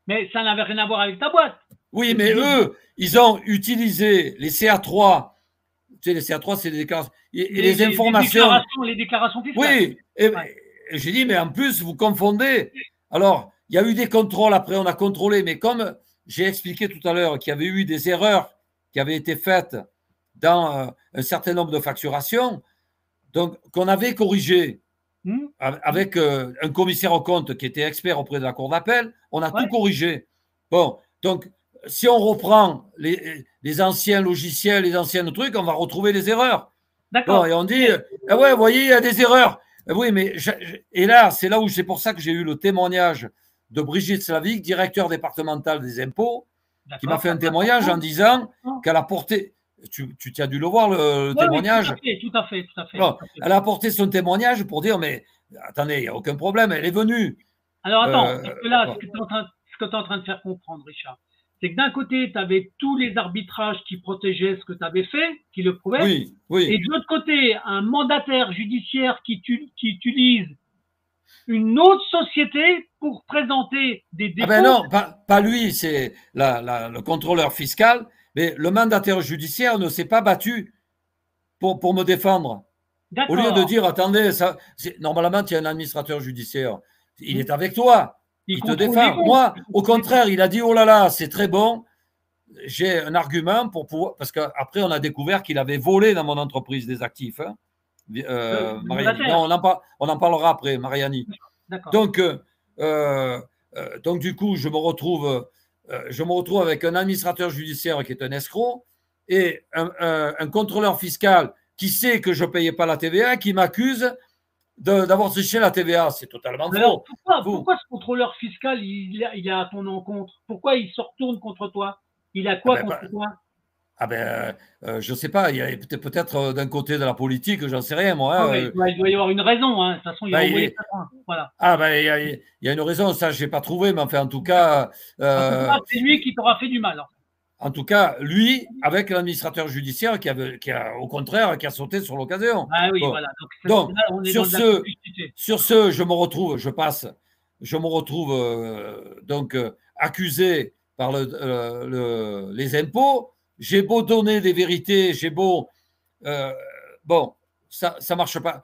Mais ça n'avait rien à voir avec ta boîte. Oui, mais eux, ils ont utilisé les CA3. Tu sais, les CA3, c'est les déclarations. Les informations. Les déclarations fiscales. Oui. Et j'ai dit, mais en plus, vous confondez. Alors, il y a eu des contrôles. Après, on a contrôlé. Mais comme j'ai expliqué tout à l'heure qu'il y avait eu des erreurs qui avaient été faites dans un certain nombre de facturations, donc qu'on avait corrigé avec un commissaire aux comptes qui était expert auprès de la cour d'appel, on a tout corrigé. Bon, donc, si on reprend les anciens logiciels, les anciens trucs, on va retrouver les erreurs. D'accord. Bon, et on dit, vous voyez, il y a des erreurs. Oui, mais et là, c'est pour ça que j'ai eu le témoignage de Brigitte Slavic, directeur départemental des impôts, qui m'a fait un témoignage en disant qu'elle a porté… Tu as dû le voir, le témoignage. Tout à fait. Bon, elle a apporté son témoignage pour dire, mais attendez, il n'y a aucun problème, elle est venue. Alors attends, parce que là, ce que tu es en train de faire comprendre, Richard, c'est que d'un côté, tu avais tous les arbitrages qui protégeaient ce que tu avais fait, qui le prouvaient. Oui. Et de l'autre côté, un mandataire judiciaire qui utilise une autre société pour présenter des défauts. Ah ben non, pas lui, c'est le contrôleur fiscal, mais le mandataire judiciaire ne s'est pas battu pour me défendre. Au lieu de dire, attendez, normalement, tu es un administrateur judiciaire, il est avec toi, il te défend. Moi, au contraire, il a dit, oh là là, c'est très bon, j'ai un argument pour pouvoir… Parce qu'après, on a découvert qu'il avait volé dans mon entreprise des actifs. Hein. Mariani. Non, on en parlera après, Mariani. Donc, du coup, je me retrouve je me retrouve avec un administrateur judiciaire qui est un escroc et un contrôleur fiscal qui sait que je ne payais pas la TVA, qui m'accuse d'avoir triché la TVA. C'est totalement Alors, faux. pourquoi ce contrôleur fiscal, il est à ton encontre? Pourquoi il se retourne contre toi? Il a quoi contre toi? Je ne sais pas, il y a peut-être d'un côté de la politique, j'en sais rien, moi. Ah, il doit y avoir une raison, hein. De toute façon, il a envoyé ça. Voilà. Il y a une raison, ça, je n'ai pas trouvé, mais enfin, en tout cas. C'est lui qui t'aura fait du mal. En tout cas, lui, avec l'administrateur judiciaire qui a, au contraire, qui a sauté sur l'occasion. Ah oui, voilà. Donc sur ce, je me retrouve, donc accusé par les impôts. J'ai beau donner des vérités, j'ai beau. Bon, ça ne marche pas.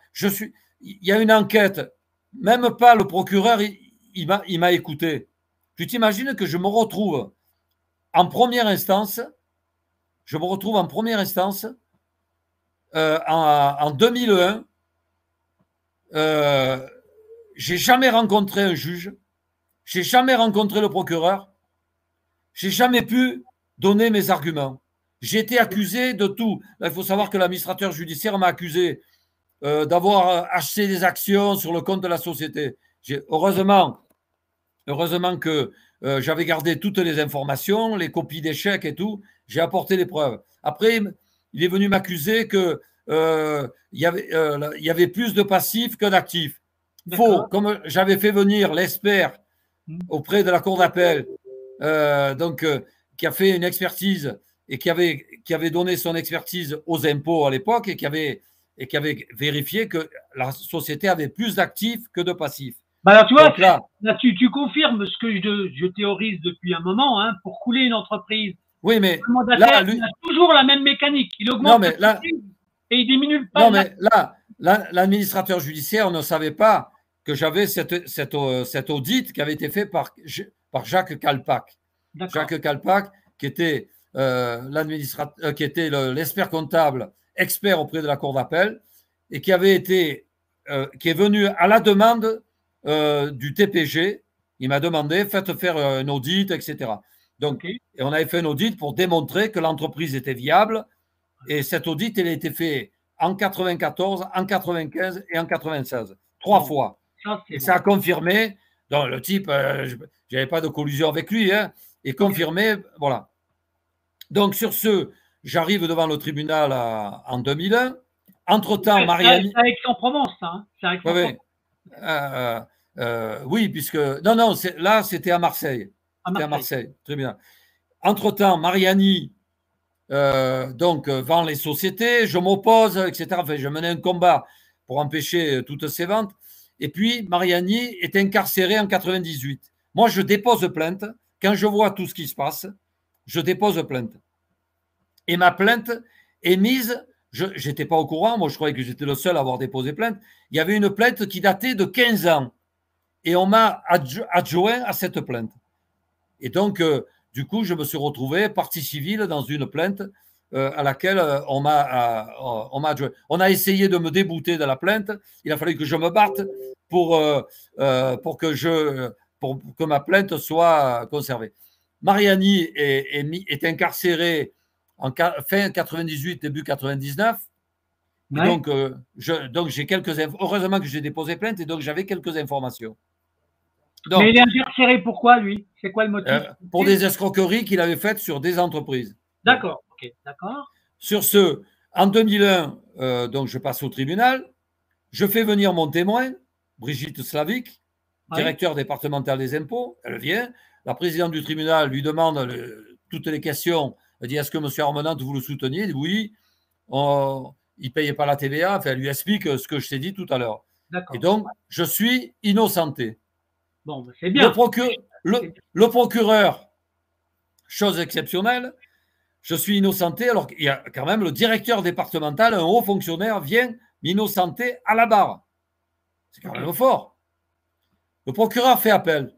Il y a une enquête, même pas le procureur, il m'a écouté. Tu t'imagines que je me retrouve en première instance, en 2001. J'ai jamais rencontré un juge, j'ai jamais rencontré le procureur, j'ai jamais pu donner mes arguments. J'ai été accusé de tout. Là, il faut savoir que l'administrateur judiciaire m'a accusé d'avoir acheté des actions sur le compte de la société. Heureusement que j'avais gardé toutes les informations, les copies des chèques et tout. J'ai apporté les preuves. Après, il est venu m'accuser qu'il y avait plus de passifs que d'actifs. Faux. Comme j'avais fait venir l'expert auprès de la cour d'appel, qui a fait une expertise et qui avait donné son expertise aux impôts à l'époque et qui avait vérifié que la société avait plus d'actifs que de passifs. Alors, tu vois, là, tu confirmes ce que je théorise depuis un moment, hein, pour couler une entreprise. Oui, mais là, il a toujours la même mécanique. Il augmente et il diminue le pas. Non, mais là, l'administrateur judiciaire ne savait pas que j'avais cet audit qui avait été fait par Jacques Calpac. Jacques Calpac, qui était l'expert comptable, expert auprès de la cour d'appel, et qui est venu à la demande du TPG. Il m'a demandé, faites faire un audit, etc. Donc, et on avait fait un audit pour démontrer que l'entreprise était viable. Et cet audit, il a été fait en 94, en 95 et en 96. 3 fois. Et ça a confirmé. Donc, le type, je n'avais pas de collusion avec lui, hein, et confirmé. Voilà. Donc, sur ce, j'arrive devant le tribunal en 2001. Entre-temps, Mariani. C'est avec Aix-en-Provence, hein. Oui, puisque. Non, là, c'était à Marseille. C'était à Marseille. Très bien. Entre-temps, Mariani. Vend les sociétés, je m'oppose, etc. Enfin, je menais un combat pour empêcher toutes ces ventes. Et puis, Mariani est incarcéré en 98. Moi, je dépose plainte. Quand je vois tout ce qui se passe, je dépose plainte. Et ma plainte est mise, je n'étais pas au courant, moi je croyais que j'étais le seul à avoir déposé plainte. Il y avait une plainte qui datait de 15 ans. Et on m'a adjoint à cette plainte. Et donc, du coup, je me suis retrouvé partie civile dans une plainte à laquelle on m'a adjoint. On a essayé de me débouter de la plainte. Il a fallu que je me batte pour que ma plainte soit conservée. Mariani est incarcéré en fin 98, début 99. Ouais. Donc, j'ai heureusement que j'ai déposé plainte et donc j'avais quelques informations. Donc, mais il est incarcéré pourquoi, lui? C'est quoi le motif? Pour des escroqueries qu'il avait faites sur des entreprises. D'accord, ok, d'accord. Sur ce, en 2001, donc je passe au tribunal. Je fais venir mon témoin, Brigitte Slavic, directeur départemental des impôts. Elle vient. La présidente du tribunal lui demande toutes les questions. Elle dit, est-ce que M. Armenante, vous le souteniez? Il dit, oui. Il ne payait pas la TVA. Enfin, elle lui explique ce que je t'ai dit tout à l'heure. Et donc, je suis innocenté. Bon, c'est bien. Le procureur, chose exceptionnelle, je suis innocenté alors qu'il y a quand même le directeur départemental, un haut fonctionnaire, vient m'innocenter à la barre. C'est quand même fort. Le procureur fait appel.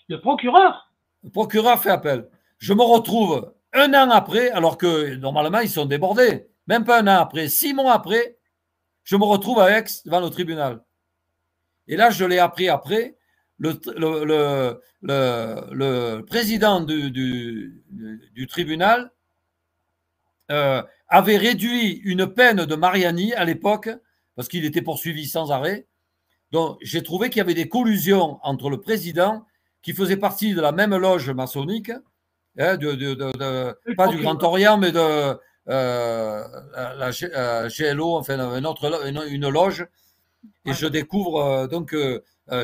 Le procureur? Le procureur fait appel. Je me retrouve un an après, alors que normalement ils sont débordés. Même pas un an après, 6 mois après, je me retrouve à Aix devant le tribunal. Et là, je l'ai appris après. le président du tribunal avait réduit une peine de Mariani à l'époque, parce qu'il était poursuivi sans arrêt. Donc, j'ai trouvé qu'il y avait des collusions entre le président, qui faisait partie de la même loge maçonnique, hein, pas du Grand Orient, mais de la GLO, enfin une loge. Et je découvre donc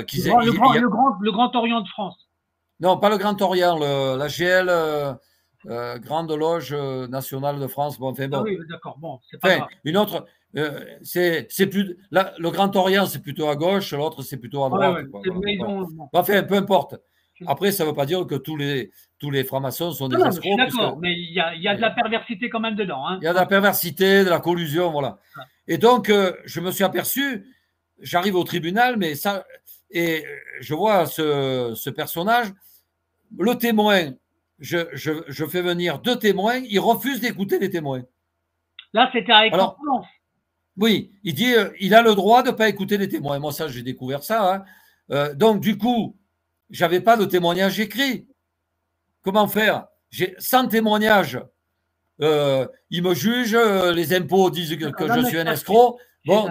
qu'ils le Grand Orient de France. Non, pas le Grand Orient, la GL, Grande Loge Nationale de France. Bon, enfin, bon. Ah oui, d'accord, bon, c'est pas grave. Une autre, c'est plus, là, le Grand Orient, c'est plutôt à gauche, l'autre, c'est plutôt à droite. Enfin, peu importe. Après, ça ne veut pas dire que tous les francs-maçons sont des escrocs. D'accord, mais il y a de la perversité quand même dedans. Hein. Il y a de la perversité, de la collusion, voilà. Ah. Et donc, je me suis aperçu, j'arrive au tribunal, mais ça, et je vois ce personnage, le témoin, je fais venir 2 témoins, il refuse d'écouter les témoins. Là, c'était avec Aix-en-Provence. Oui, il dit il a le droit de ne pas écouter les témoins. Moi, ça, j'ai découvert ça. Hein. Donc, du coup, je n'avais pas de témoignage écrit. Comment faire? J'ai 100 témoignages. Ils me jugent, les impôts disent que je suis un escroc. Bon,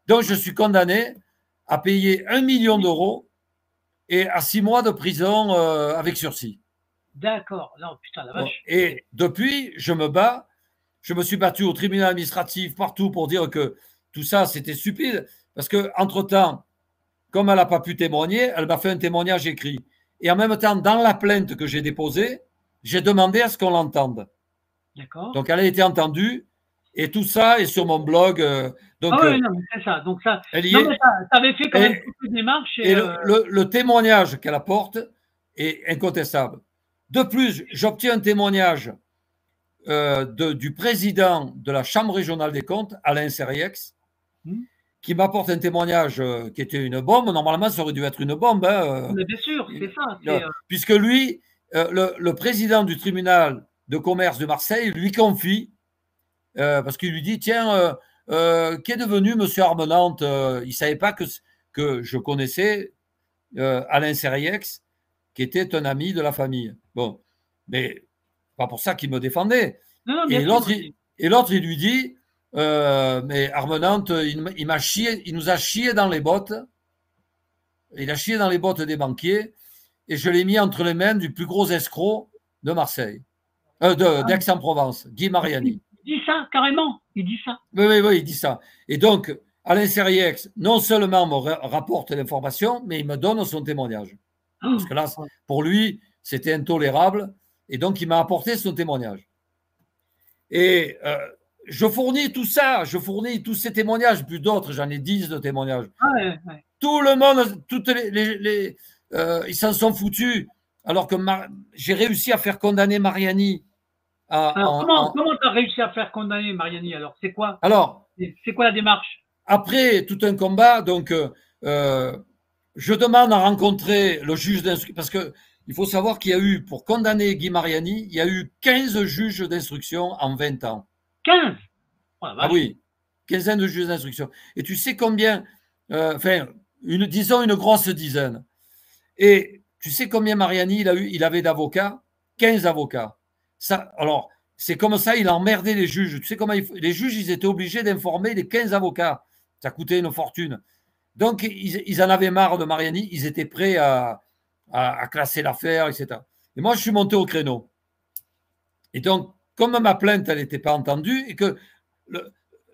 donc, je suis condamné à payer 1 million d'euros et à 6 mois de prison avec sursis. D'accord. Non, putain, la vache. Et depuis, je me bats. Je me suis battu au tribunal administratif partout pour dire que tout ça, c'était stupide. Parce qu'entre-temps, comme elle n'a pas pu témoigner, elle m'a fait un témoignage écrit. Et en même temps, dans la plainte que j'ai déposée, j'ai demandé à ce qu'on l'entende. D'accord. Donc, elle a été entendue. Et tout ça est sur mon blog. Donc, ah oui, non, mais c'est ça. Donc, ça. Non, mais ça avait fait quand même toutes les démarches. Et le témoignage qu'elle apporte est incontestable. De plus, j'obtiens un témoignage du président de la Chambre régionale des comptes, Alain Serriex, qui m'apporte un témoignage qui était une bombe. Normalement, ça aurait dû être une bombe. Hein, mais bien sûr, c'est ça. Puisque lui, le président du tribunal de commerce de Marseille lui confie, parce qu'il lui dit, tiens, qu'est devenu M. Armenante? Il ne savait pas que je connaissais Alain Serriex, qui était un ami de la famille. Bon, mais pas pour ça qu'il me défendait. Non, et l'autre, il lui dit, mais Armenante, il m'a chié, il nous a chié dans les bottes. Il a chié dans les bottes des banquiers et je l'ai mis entre les mains du plus gros escroc de Marseille, d'Aix-en-Provence, Guy Mariani. Il dit ça, carrément. Il dit ça. Oui, il dit ça. Et donc, Alain Serriex, non seulement me rapporte l'information, mais il me donne son témoignage. Parce que là, pour lui, c'était intolérable. Et donc, il m'a apporté son témoignage. Et je fournis tout ça, je fournis tous ces témoignages, plus d'autres, j'en ai 10 de témoignages. Ouais. Tout le monde, ils s'en sont foutus. Alors que j'ai réussi à faire condamner Mariani. Comment tu as réussi à faire condamner Mariani alors? C'est quoi? C'est quoi la démarche? Après tout un combat, donc je demande à rencontrer le juge d'instruction, parce qu'il faut savoir qu'il y a eu, pour condamner Guy Mariani, il y a eu 15 juges d'instruction en 20 ans. 15? Ah oui, quinzaine de juges d'instruction. Et tu sais combien, disons une grosse dizaine. Et tu sais combien Mariani il avait d'avocats? 15 avocats. Ça, alors, c'est comme ça, il a emmerdé les juges. Tu sais comment les juges, ils étaient obligés d'informer les 15 avocats. Ça coûtait une fortune. Donc, ils en avaient marre de Mariani. Ils étaient prêts à classer l'affaire, etc. Et moi, je suis monté au créneau. Et donc, comme ma plainte, elle n'était pas entendue, et que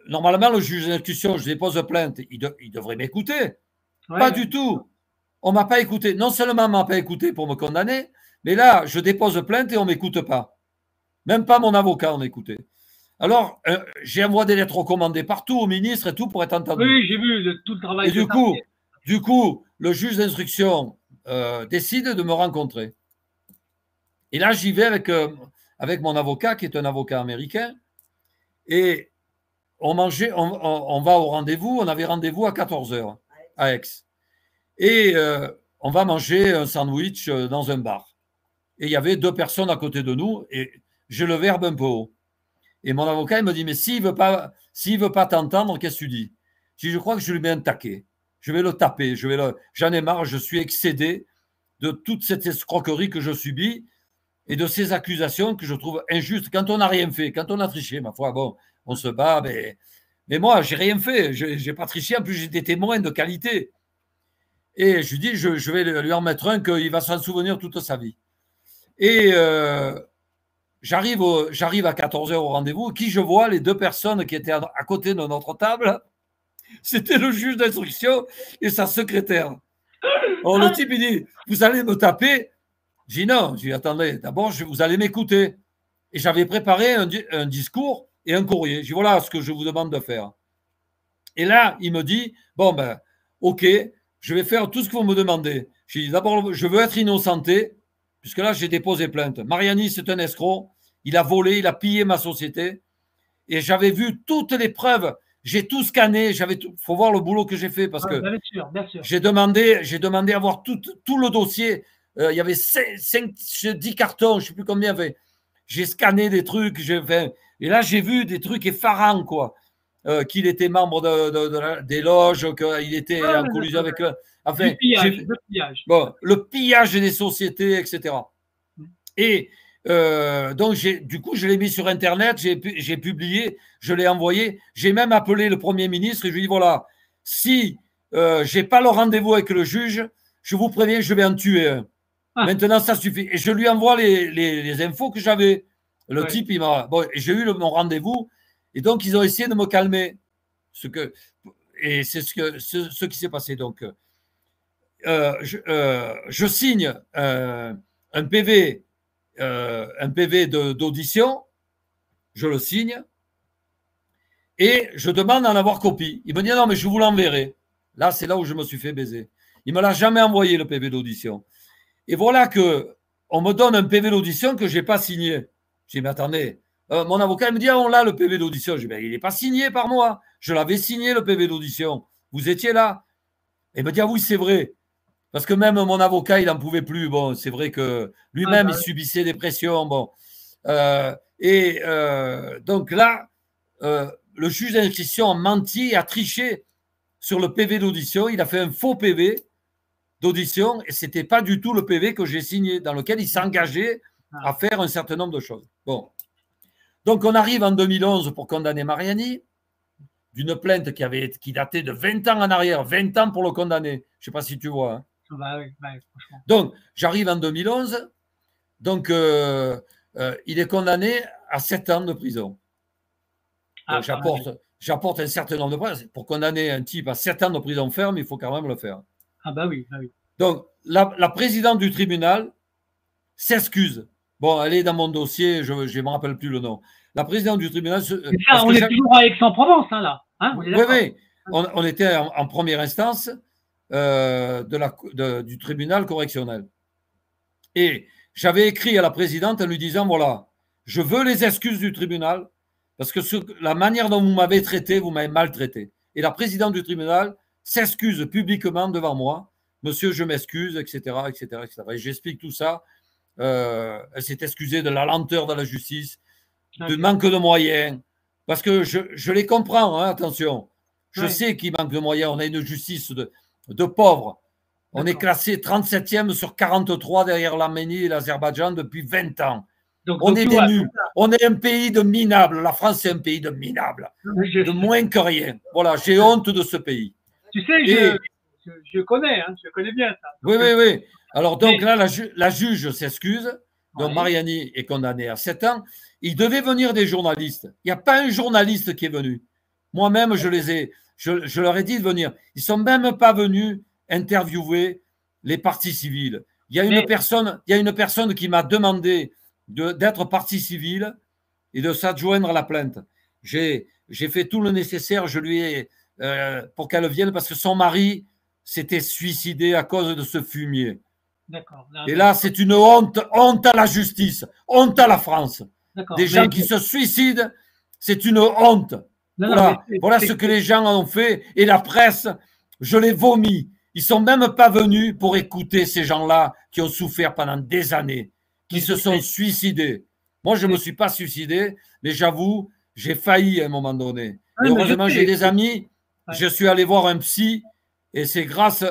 normalement, le juge d'instruction, je dépose plainte, il devrait m'écouter. Ouais, pas du tout. On ne m'a pas écouté. Non seulement on ne m'a pas écouté pour me condamner, mais là, je dépose plainte et on ne m'écoute pas. Même pas mon avocat on écoutait. Alors, j'ai envoyé des lettres recommandées partout au ministre et tout pour être entendu. Oui, j'ai vu tout le travail. Et du coup, le juge d'instruction décide de me rencontrer. Et là, j'y vais avec mon avocat, qui est un avocat américain. Et on va au rendez-vous. On avait rendez-vous à 14h à Aix. Et on va manger un sandwich dans un bar. Et il y avait 2 personnes à côté de nous. Et j'ai le verbe un peu haut. Et mon avocat, il me dit, mais s'il ne veut pas t'entendre, qu'est-ce que tu dis? Je dis, je crois que je lui mets un taquet. Je vais le taper. J'en ai marre, je suis excédé de toute cette escroquerie que je subis et de ces accusations que je trouve injustes. Quand on n'a rien fait, quand on a triché, ma foi, bon, on se bat, mais moi, j'ai rien fait. Je n'ai pas triché. En plus, j'ai des témoins de qualité. Et je lui dis, je vais lui en mettre un qu'il va s'en souvenir toute sa vie. Et j'arrive à 14 h au rendez-vous. Qui je vois, les deux personnes qui étaient à côté de notre table, c'était le juge d'instruction et sa secrétaire. Alors le type, il dit, vous allez me taper? J'ai dit non. J'ai dit, attendez, d'abord, vous allez m'écouter. Et j'avais préparé un discours et un courrier. J'ai dit, voilà ce que je vous demande de faire. Et là, il me dit, bon, ben, ok, je vais faire tout ce que vous me demandez. J'ai dit, d'abord, je veux être innocenté, puisque là, j'ai déposé plainte. Mariani, c'est un escroc. Il a volé, il a pillé ma société. Et j'avais vu toutes les preuves. J'ai tout scanné. Il faut voir le boulot que j'ai fait, parce que bien sûr. j'ai demandé à voir tout le dossier. Il y avait 10 cartons, je ne sais plus combien. J'ai scanné des trucs. Et là, j'ai vu des trucs effarants, quoi. Qu'il était membre des loges, qu'il était en collusion avec eux. Enfin, le pillage. Bon, le pillage des sociétés, etc. Et donc, du coup, je l'ai mis sur Internet, j'ai publié, je l'ai envoyé. J'ai même appelé le Premier ministre et je lui ai dit, voilà, si je n'ai pas le rendez-vous avec le juge, je vous préviens, je vais en tuer un. Maintenant, ça suffit. Et je lui envoie les infos que j'avais. Le type, j'ai eu mon rendez-vous. Et donc, ils ont essayé de me calmer. Et c'est ce qui s'est passé. Donc, je signe un PV d'audition, je le signe, et je demande d'en avoir copie. Il me dit non, mais je vous l'enverrai. Là, c'est là où je me suis fait baiser. Il ne me l'a jamais envoyé, le PV d'audition. Et voilà qu'on me donne un PV d'audition que je n'ai pas signé. Je dis, mais attendez, mon avocat me dit, on l'a le PV d'audition. Je dis, ben, il n'est pas signé par moi. Je l'avais signé, le PV d'audition. Vous étiez là. Et il me dit, ah oui, c'est vrai. Parce que même mon avocat, il n'en pouvait plus. Bon, c'est vrai que lui-même, il subissait des pressions. Bon. Donc là, le juge d'instruction a menti, a triché sur le PV d'audition. Il a fait un faux PV d'audition et ce n'était pas du tout le PV que j'ai signé, dans lequel il s'engageait à faire un certain nombre de choses. Bon. Donc, on arrive en 2011 pour condamner Mariani d'une plainte qui datait de 20 ans en arrière, 20 ans pour le condamner. Je ne sais pas si tu vois. Hein. Franchement. Donc, j'arrive en 2011. Donc, il est condamné à 7 ans de prison. J'apporte un certain nombre de preuves. Pour condamner un type à 7 ans de prison ferme, il faut quand même le faire. Ah bah oui. Donc, la présidente du tribunal s'excuse. Bon, elle est dans mon dossier, je ne me rappelle plus le nom. La présidente du tribunal… on est toujours à Aix-en-Provence, hein, là. Hein, oui. On était en première instance du tribunal correctionnel. Et j'avais écrit à la présidente en lui disant, voilà, je veux les excuses du tribunal parce que la manière dont vous m'avez traité, vous m'avez maltraité. Et la présidente du tribunal s'excuse publiquement devant moi. Monsieur, je m'excuse, etc., etc., etc. Et j'explique tout ça. Elle s'est excusée de la lenteur de la justice, du manque de moyens, parce que je les comprends, hein, attention. Je sais qu'il manque de moyens. On a une justice de pauvres. On est classé 37e sur 43 derrière l'Arménie et l'Azerbaïdjan depuis 20 ans. Donc, on est des nuls. On est un pays de minables. La France, c'est un pays de minables. De moins que rien. Voilà, j'ai honte de ce pays. Tu sais, je connais, hein, je connais bien ça. Oui. Alors, donc là, la juge s'excuse. Donc, Mariani est condamné à 7 ans. Il devait venir des journalistes. Il n'y a pas un journaliste qui est venu. Moi-même, je leur ai dit de venir. Ils ne sont même pas venus interviewer les parties civiles. Il y a une personne qui m'a demandé d'être partie civile et de s'adjoindre à la plainte. J'ai fait tout le nécessaire, je lui ai pour qu'elle vienne parce que son mari s'était suicidé à cause de ce fumier. Et là, c'est une honte à la justice, honte à la France. Des gens qui se suicident, c'est une honte. Voilà ce que les gens ont fait et la presse, je les vomis. Ils ne sont même pas venus pour écouter ces gens-là qui ont souffert pendant des années, qui se sont suicidés. Moi, je ne me suis pas suicidé, mais j'avoue, j'ai failli à un moment donné. Et heureusement, j'ai des amis. Je suis allé voir un psy Et c'est grâce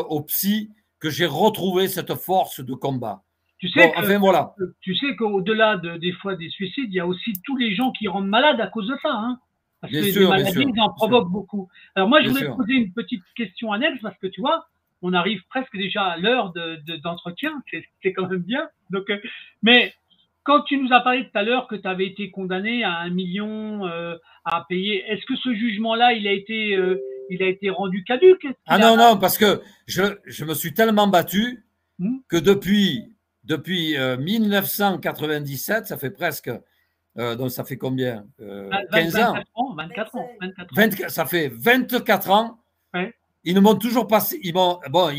au psy que j'ai retrouvé cette force de combat. Tu sais voilà. Tu sais qu'au-delà des fois des suicides, il y a aussi tous les gens qui rendent malades à cause de ça. Hein, parce que les maladies, ils en provoquent beaucoup. Alors moi, je voulais te poser une petite question annexe parce que tu vois, on arrive presque déjà à l'heure d'entretien. C'est quand même bien. Donc, mais quand tu nous as parlé tout à l'heure que tu avais été condamné à 1 million à payer, est-ce que ce jugement-là, il a été rendu caduque? Ah non, non, parce que je me suis tellement battu que depuis 1997, ça fait presque, donc ça fait combien 15 ans 24 ans. 24, ça fait 24 ans. Ouais. Ils ne m'ont toujours pas. Ils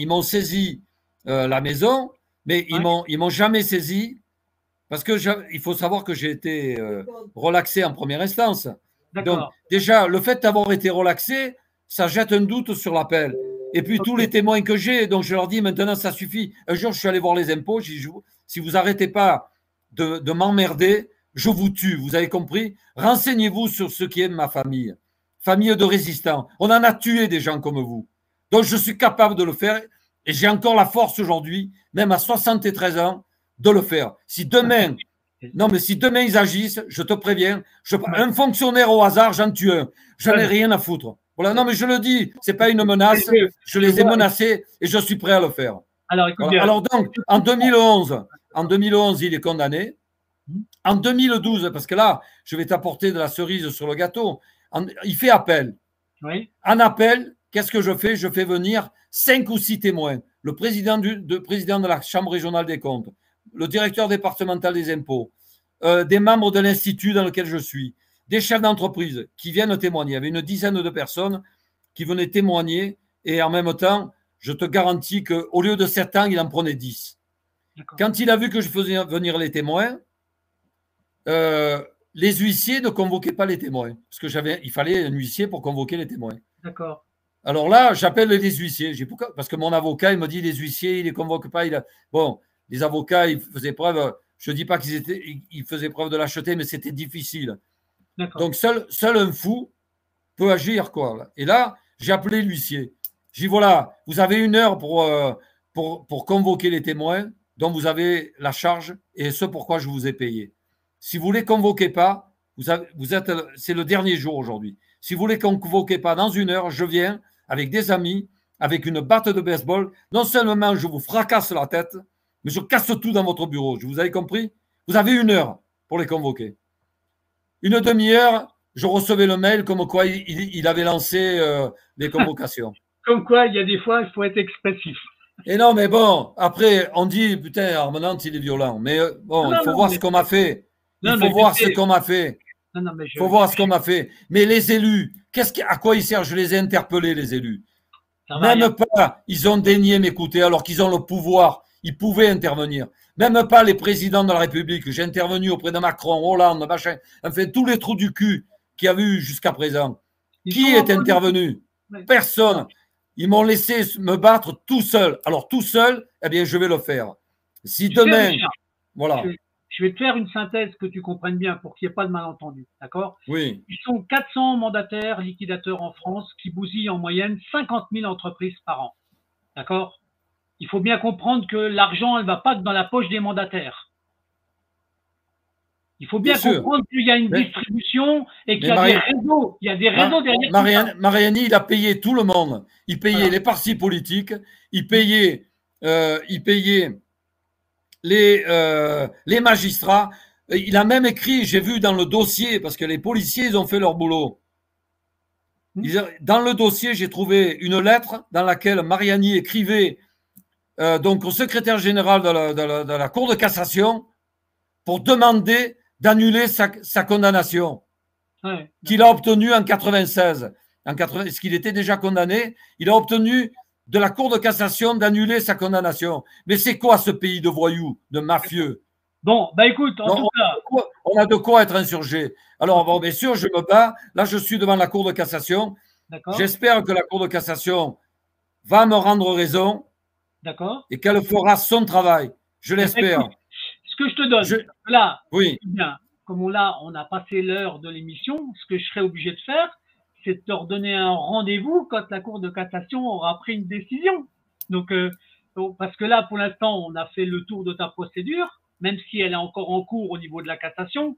m'ont saisi la maison, mais ils m'ont jamais saisi parce que il faut savoir que j'ai été relaxé en première instance. Donc déjà, le fait d'avoir été relaxé, ça jette un doute sur l'appel. Et puis tous les témoins que j'ai, donc je leur dis maintenant ça suffit. Un jour, je suis allé voir les impôts. J'ai dit, si vous n'arrêtez pas de m'emmerder, je vous tue. Vous avez compris? Renseignez-vous sur ce qui est de ma famille. Famille de résistants. On en a tué des gens comme vous. Donc je suis capable de le faire et j'ai encore la force aujourd'hui, même à 73 ans, de le faire. Si demain, si demain ils agissent, je te préviens, un fonctionnaire au hasard, j'en tue un. J'en ai rien à foutre. Voilà, non, mais je le dis, c'est pas une menace. Je les ai menacés et je suis prêt à le faire. Alors, écoute bien. Alors donc, en 2011, il est condamné. En 2012, parce que là, je vais t'apporter de la cerise sur le gâteau, il fait appel. Oui. En appel, qu'est-ce que je fais? Je fais venir 5 ou 6 témoins. Le président de la Chambre régionale des comptes, le directeur départemental des impôts, des membres de l'institut dans lequel je suis, des chefs d'entreprise qui viennent témoigner. Il y avait une dizaine de personnes qui venaient témoigner et en même temps, je te garantis qu'au lieu de 7 ans, il en prenait 10. Quand il a vu que je faisais venir les témoins, les huissiers ne convoquaient pas les témoins parce il fallait un huissier pour convoquer les témoins. D'accord. Alors là, j'appelle les huissiers. Pourquoi? Parce que mon avocat, il me dit les huissiers, il ne les convoque pas. Bon, les avocats, ils faisaient preuve. Je ne dis pas qu'ils faisaient preuve de lâcheté, mais c'était difficile. Donc, seul un fou peut agir, quoi. Et là, j'ai appelé l'huissier. J'ai dit, voilà, vous avez 1 heure pour convoquer les témoins dont vous avez la charge et ce pourquoi je vous ai payé. Si vous ne les convoquez pas, c'est le dernier jour aujourd'hui. Si vous ne les convoquez pas dans 1 heure, je viens avec des amis, avec une batte de baseball. Non seulement je vous fracasse la tête, mais je casse tout dans votre bureau. Vous avez compris? Vous avez 1 heure pour les convoquer. 1 demi-heure, je recevais le mail comme quoi il avait lancé les convocations. Comme quoi, il y a des fois, il faut être expressif. Et non, mais bon, après, on dit, putain, Armenant, il est violent. Mais bon, il faut voir ce qu'on m'a fait. Il faut voir ce qu'on m'a fait. Il faut voir ce qu'on m'a fait. Mais les élus, à quoi ils servent? Je les ai interpellés, les élus. Même pas, ils ont daigné m'écouter alors qu'ils ont le pouvoir. Ils pouvaient intervenir. Même pas les présidents de la République. J'ai intervenu auprès de Macron, Hollande, machin. Enfin, tous les trous du cul qu'il y a eu jusqu'à présent. Qui est intervenu? Personne. Ils m'ont laissé me battre tout seul. Alors, tout seul, eh bien, je vais le faire. Si demain, voilà. Je vais te faire une synthèse que tu comprennes bien pour qu'il n'y ait pas de malentendu. D'accord? Oui. Ils sont 400 mandataires, liquidateurs en France qui bousillent en moyenne 50 000 entreprises par an. D'accord? Il faut bien comprendre que l'argent, elle ne va pas dans la poche des mandataires. Il faut bien comprendre qu'il y a une distribution et qu'il y a des réseaux. Il y a des réseaux derrière. Mariani, il a payé tout le monde. Il payait les partis politiques. Il payait les magistrats. Il a même écrit, j'ai vu dans le dossier, parce que les policiers, ils ont fait leur boulot. Dans le dossier, j'ai trouvé une lettre dans laquelle Mariani écrivait donc au secrétaire général de la Cour de cassation pour demander d'annuler sa condamnation qu'il a obtenue en 96. Parce qu'il était déjà condamné, il a obtenu de la Cour de cassation d'annuler sa condamnation. Mais c'est quoi ce pays de voyous, de mafieux? Bon, bah écoute, en tout cas… On a de quoi être insurgé. Alors, bon, bien sûr, je me bats. Là, je suis devant la Cour de cassation. J'espère que la Cour de cassation va me rendre raison. D'accord. Et qu'elle fera son travail. Je l'espère. Ce que je te donne, là, oui. Bien, comme on a passé l'heure de l'émission, ce que je serais obligé de faire, c'est de te redonner un rendez-vous quand la Cour de cassation aura pris une décision. Donc, parce que là, pour l'instant, on a fait le tour de ta procédure, même si elle est encore en cours au niveau de la cassation.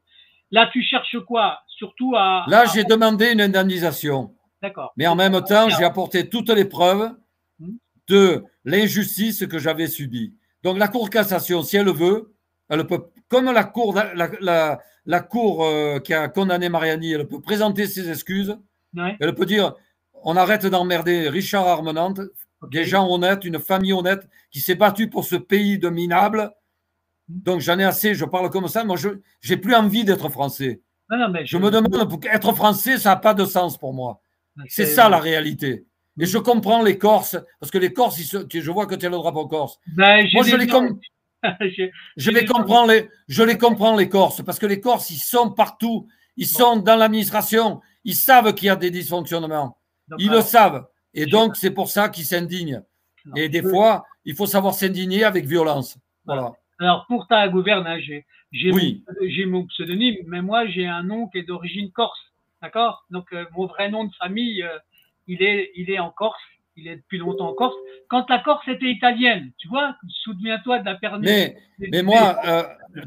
Là, tu cherches quoi? Surtout à… Là, j'ai demandé une indemnisation. D'accord. Mais en même temps, j'ai apporté toutes les preuves de l'injustice que j'avais subie. Donc, la Cour de cassation, si elle veut, elle peut, comme la Cour, la cour qui a condamné Mariani, elle peut présenter ses excuses. Ouais. Elle peut dire, on arrête d'emmerder Richard Armenante, des gens honnêtes, une famille honnête qui s'est battue pour ce pays de minables. Donc, j'en ai assez, je parle comme ça. Moi, je n'ai plus envie d'être français. Non, mais je me demande, pour être français, ça n'a pas de sens pour moi. C'est ça la réalité. Et je comprends les Corses, parce que les Corses, je vois que tu as le drapeau corse. Ben, moi, je les comprends, les Corses, parce que les Corses, ils sont partout. Ils sont dans l'administration. Ils savent qu'il y a des dysfonctionnements. Ils le savent. Et donc, c'est pour ça qu'ils s'indignent. Et des fois, il faut savoir s'indigner avec violence. Voilà. Alors, pour ta gouverne, hein, j'ai mon pseudonyme, mais moi, j'ai un nom qui est d'origine corse. D'accord? Donc, mon vrai nom de famille, il est en Corse. Il est depuis longtemps en Corse. Quand la Corse était italienne, tu vois, souviens-toi de la période. Mais moi,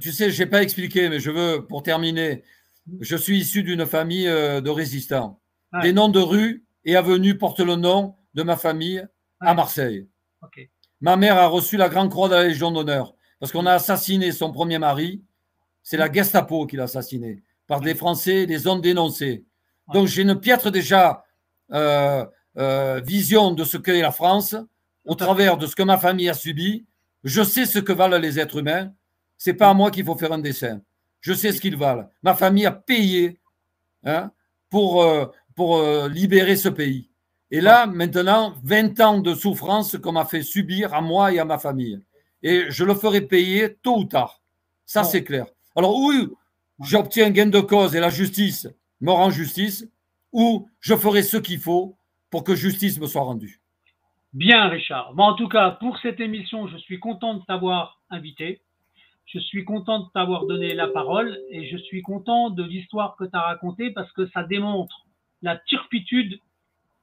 tu sais, je n'ai pas expliqué, mais je veux, pour terminer, je suis issu d'une famille de résistants. Ouais. Des noms de rues et avenues portent le nom de ma famille à Marseille. Okay. Ma mère a reçu la Grande Croix de la Légion d'honneur parce qu'on a assassiné son premier mari. C'est la Gestapo qui l'a assassiné par des Français, des hommes dénoncés. Donc, j'ai une piètre déjà vision de ce qu'est la France au travers de ce que ma famille a subi. Je sais ce que valent les êtres humains. Ce n'est pas à moi qu'il faut faire un dessin. Je sais ce qu'ils valent. Ma famille a payé pour libérer ce pays. Et là, maintenant, 20 ans de souffrance qu'on m'a fait subir à moi et à ma famille. Et je le ferai payer tôt ou tard. Ça, c'est clair. Alors, oui, j'obtiens gain de cause et la justice me rend justice, ou je ferai ce qu'il faut pour que justice me soit rendue. Bien, Richard. Bon, en tout cas, pour cette émission, je suis content de t'avoir invité. Je suis content de t'avoir donné la parole et je suis content de l'histoire que tu as racontée parce que ça démontre la turpitude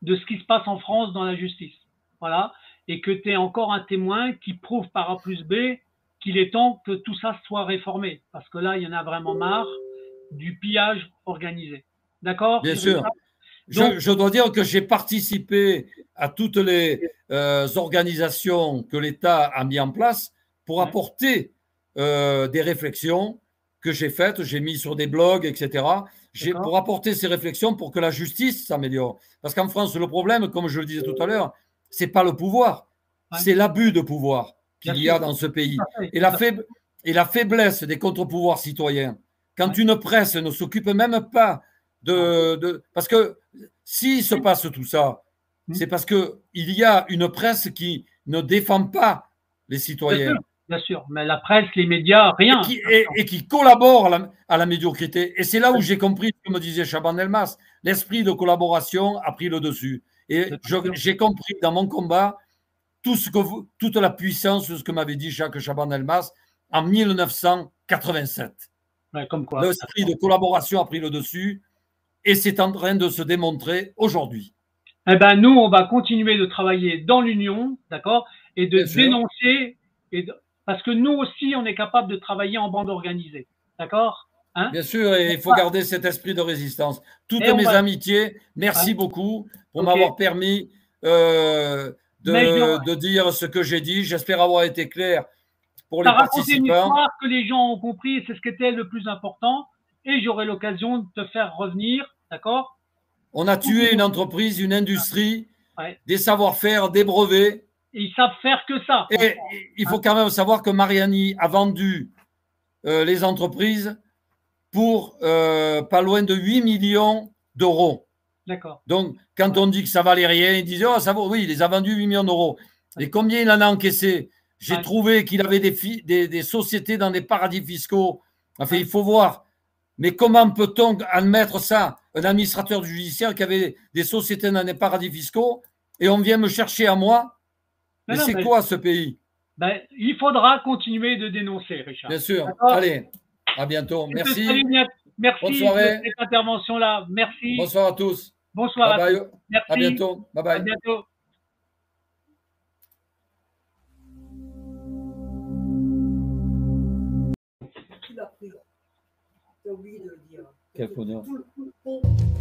de ce qui se passe en France dans la justice. Voilà. Et que tu es encore un témoin qui prouve par A plus B qu'il est temps que tout ça soit réformé. Parce que là, il y en a vraiment marre du pillage organisé. D'accord? Bien sûr. Donc, je dois dire que j'ai participé à toutes les organisations que l'État a mis en place pour apporter des réflexions que j'ai faites. J'ai mis sur des blogs, etc. Pour apporter ces réflexions pour que la justice s'améliore. Parce qu'en France, le problème, comme je le disais tout à l'heure, ce n'est pas le pouvoir, c'est l'abus de pouvoir qu'il y a dans ce pays. Et la faiblesse des contre-pouvoirs citoyens. Quand une presse ne s'occupe même pas parce que s'il se passe tout ça, c'est parce qu'il y a une presse qui ne défend pas les citoyens. Bien sûr, mais la presse, les médias, rien. Et qui collabore à la médiocrité. Et c'est là où j'ai compris, comme disait Chaban Delmas, l'esprit de collaboration a pris le dessus. Et j'ai compris dans mon combat toute la puissance de ce que m'avait dit Jacques Chaban Delmas en 1987. Ouais, comme quoi. L'esprit de collaboration a pris le dessus et c'est en train de se démontrer aujourd'hui. Eh ben, nous, on va continuer de travailler dans l'union, d'accord, et de dénoncer, parce que nous aussi, on est capable de travailler en bande organisée, d'accord, hein? Bien sûr, et il faut garder cet esprit de résistance. Toutes mes amitiés, merci beaucoup pour m'avoir permis de dire ce que j'ai dit. J'espère avoir été clair pour les participants. Une histoire que les gens ont compris, et c'est ce qui était le plus important, et j'aurai l'occasion de te faire revenir, d'accord? On a tué une entreprise, une industrie, des savoir-faire, des brevets. Et ils savent faire que ça. Et il faut quand même savoir que Mariani a vendu les entreprises pour pas loin de 8 millions d'euros. D'accord. Donc, quand on dit que ça valait rien, ils disent « Oh, ça vaut… » Oui, il les a vendus 8 millions d'euros. Et combien il en a encaissé? J'ai trouvé qu'il avait des sociétés dans des paradis fiscaux. Enfin, il faut voir. Mais comment peut-on admettre ça? Un administrateur du judiciaire qui avait des sociétés dans des paradis fiscaux et on vient me chercher à moi? Mais c'est quoi ce pays? Il faudra continuer de dénoncer, Richard. Bien sûr. Allez, à bientôt. Merci. Merci Bonne soirée. pour cette intervention-là. Merci. Bonsoir à tous. Bonsoir bye à tous. bye. Merci. À bientôt. Bye bye. À bientôt. Tu l'as pris. Tu as oublié de le dire. Quel bonheur. Tout le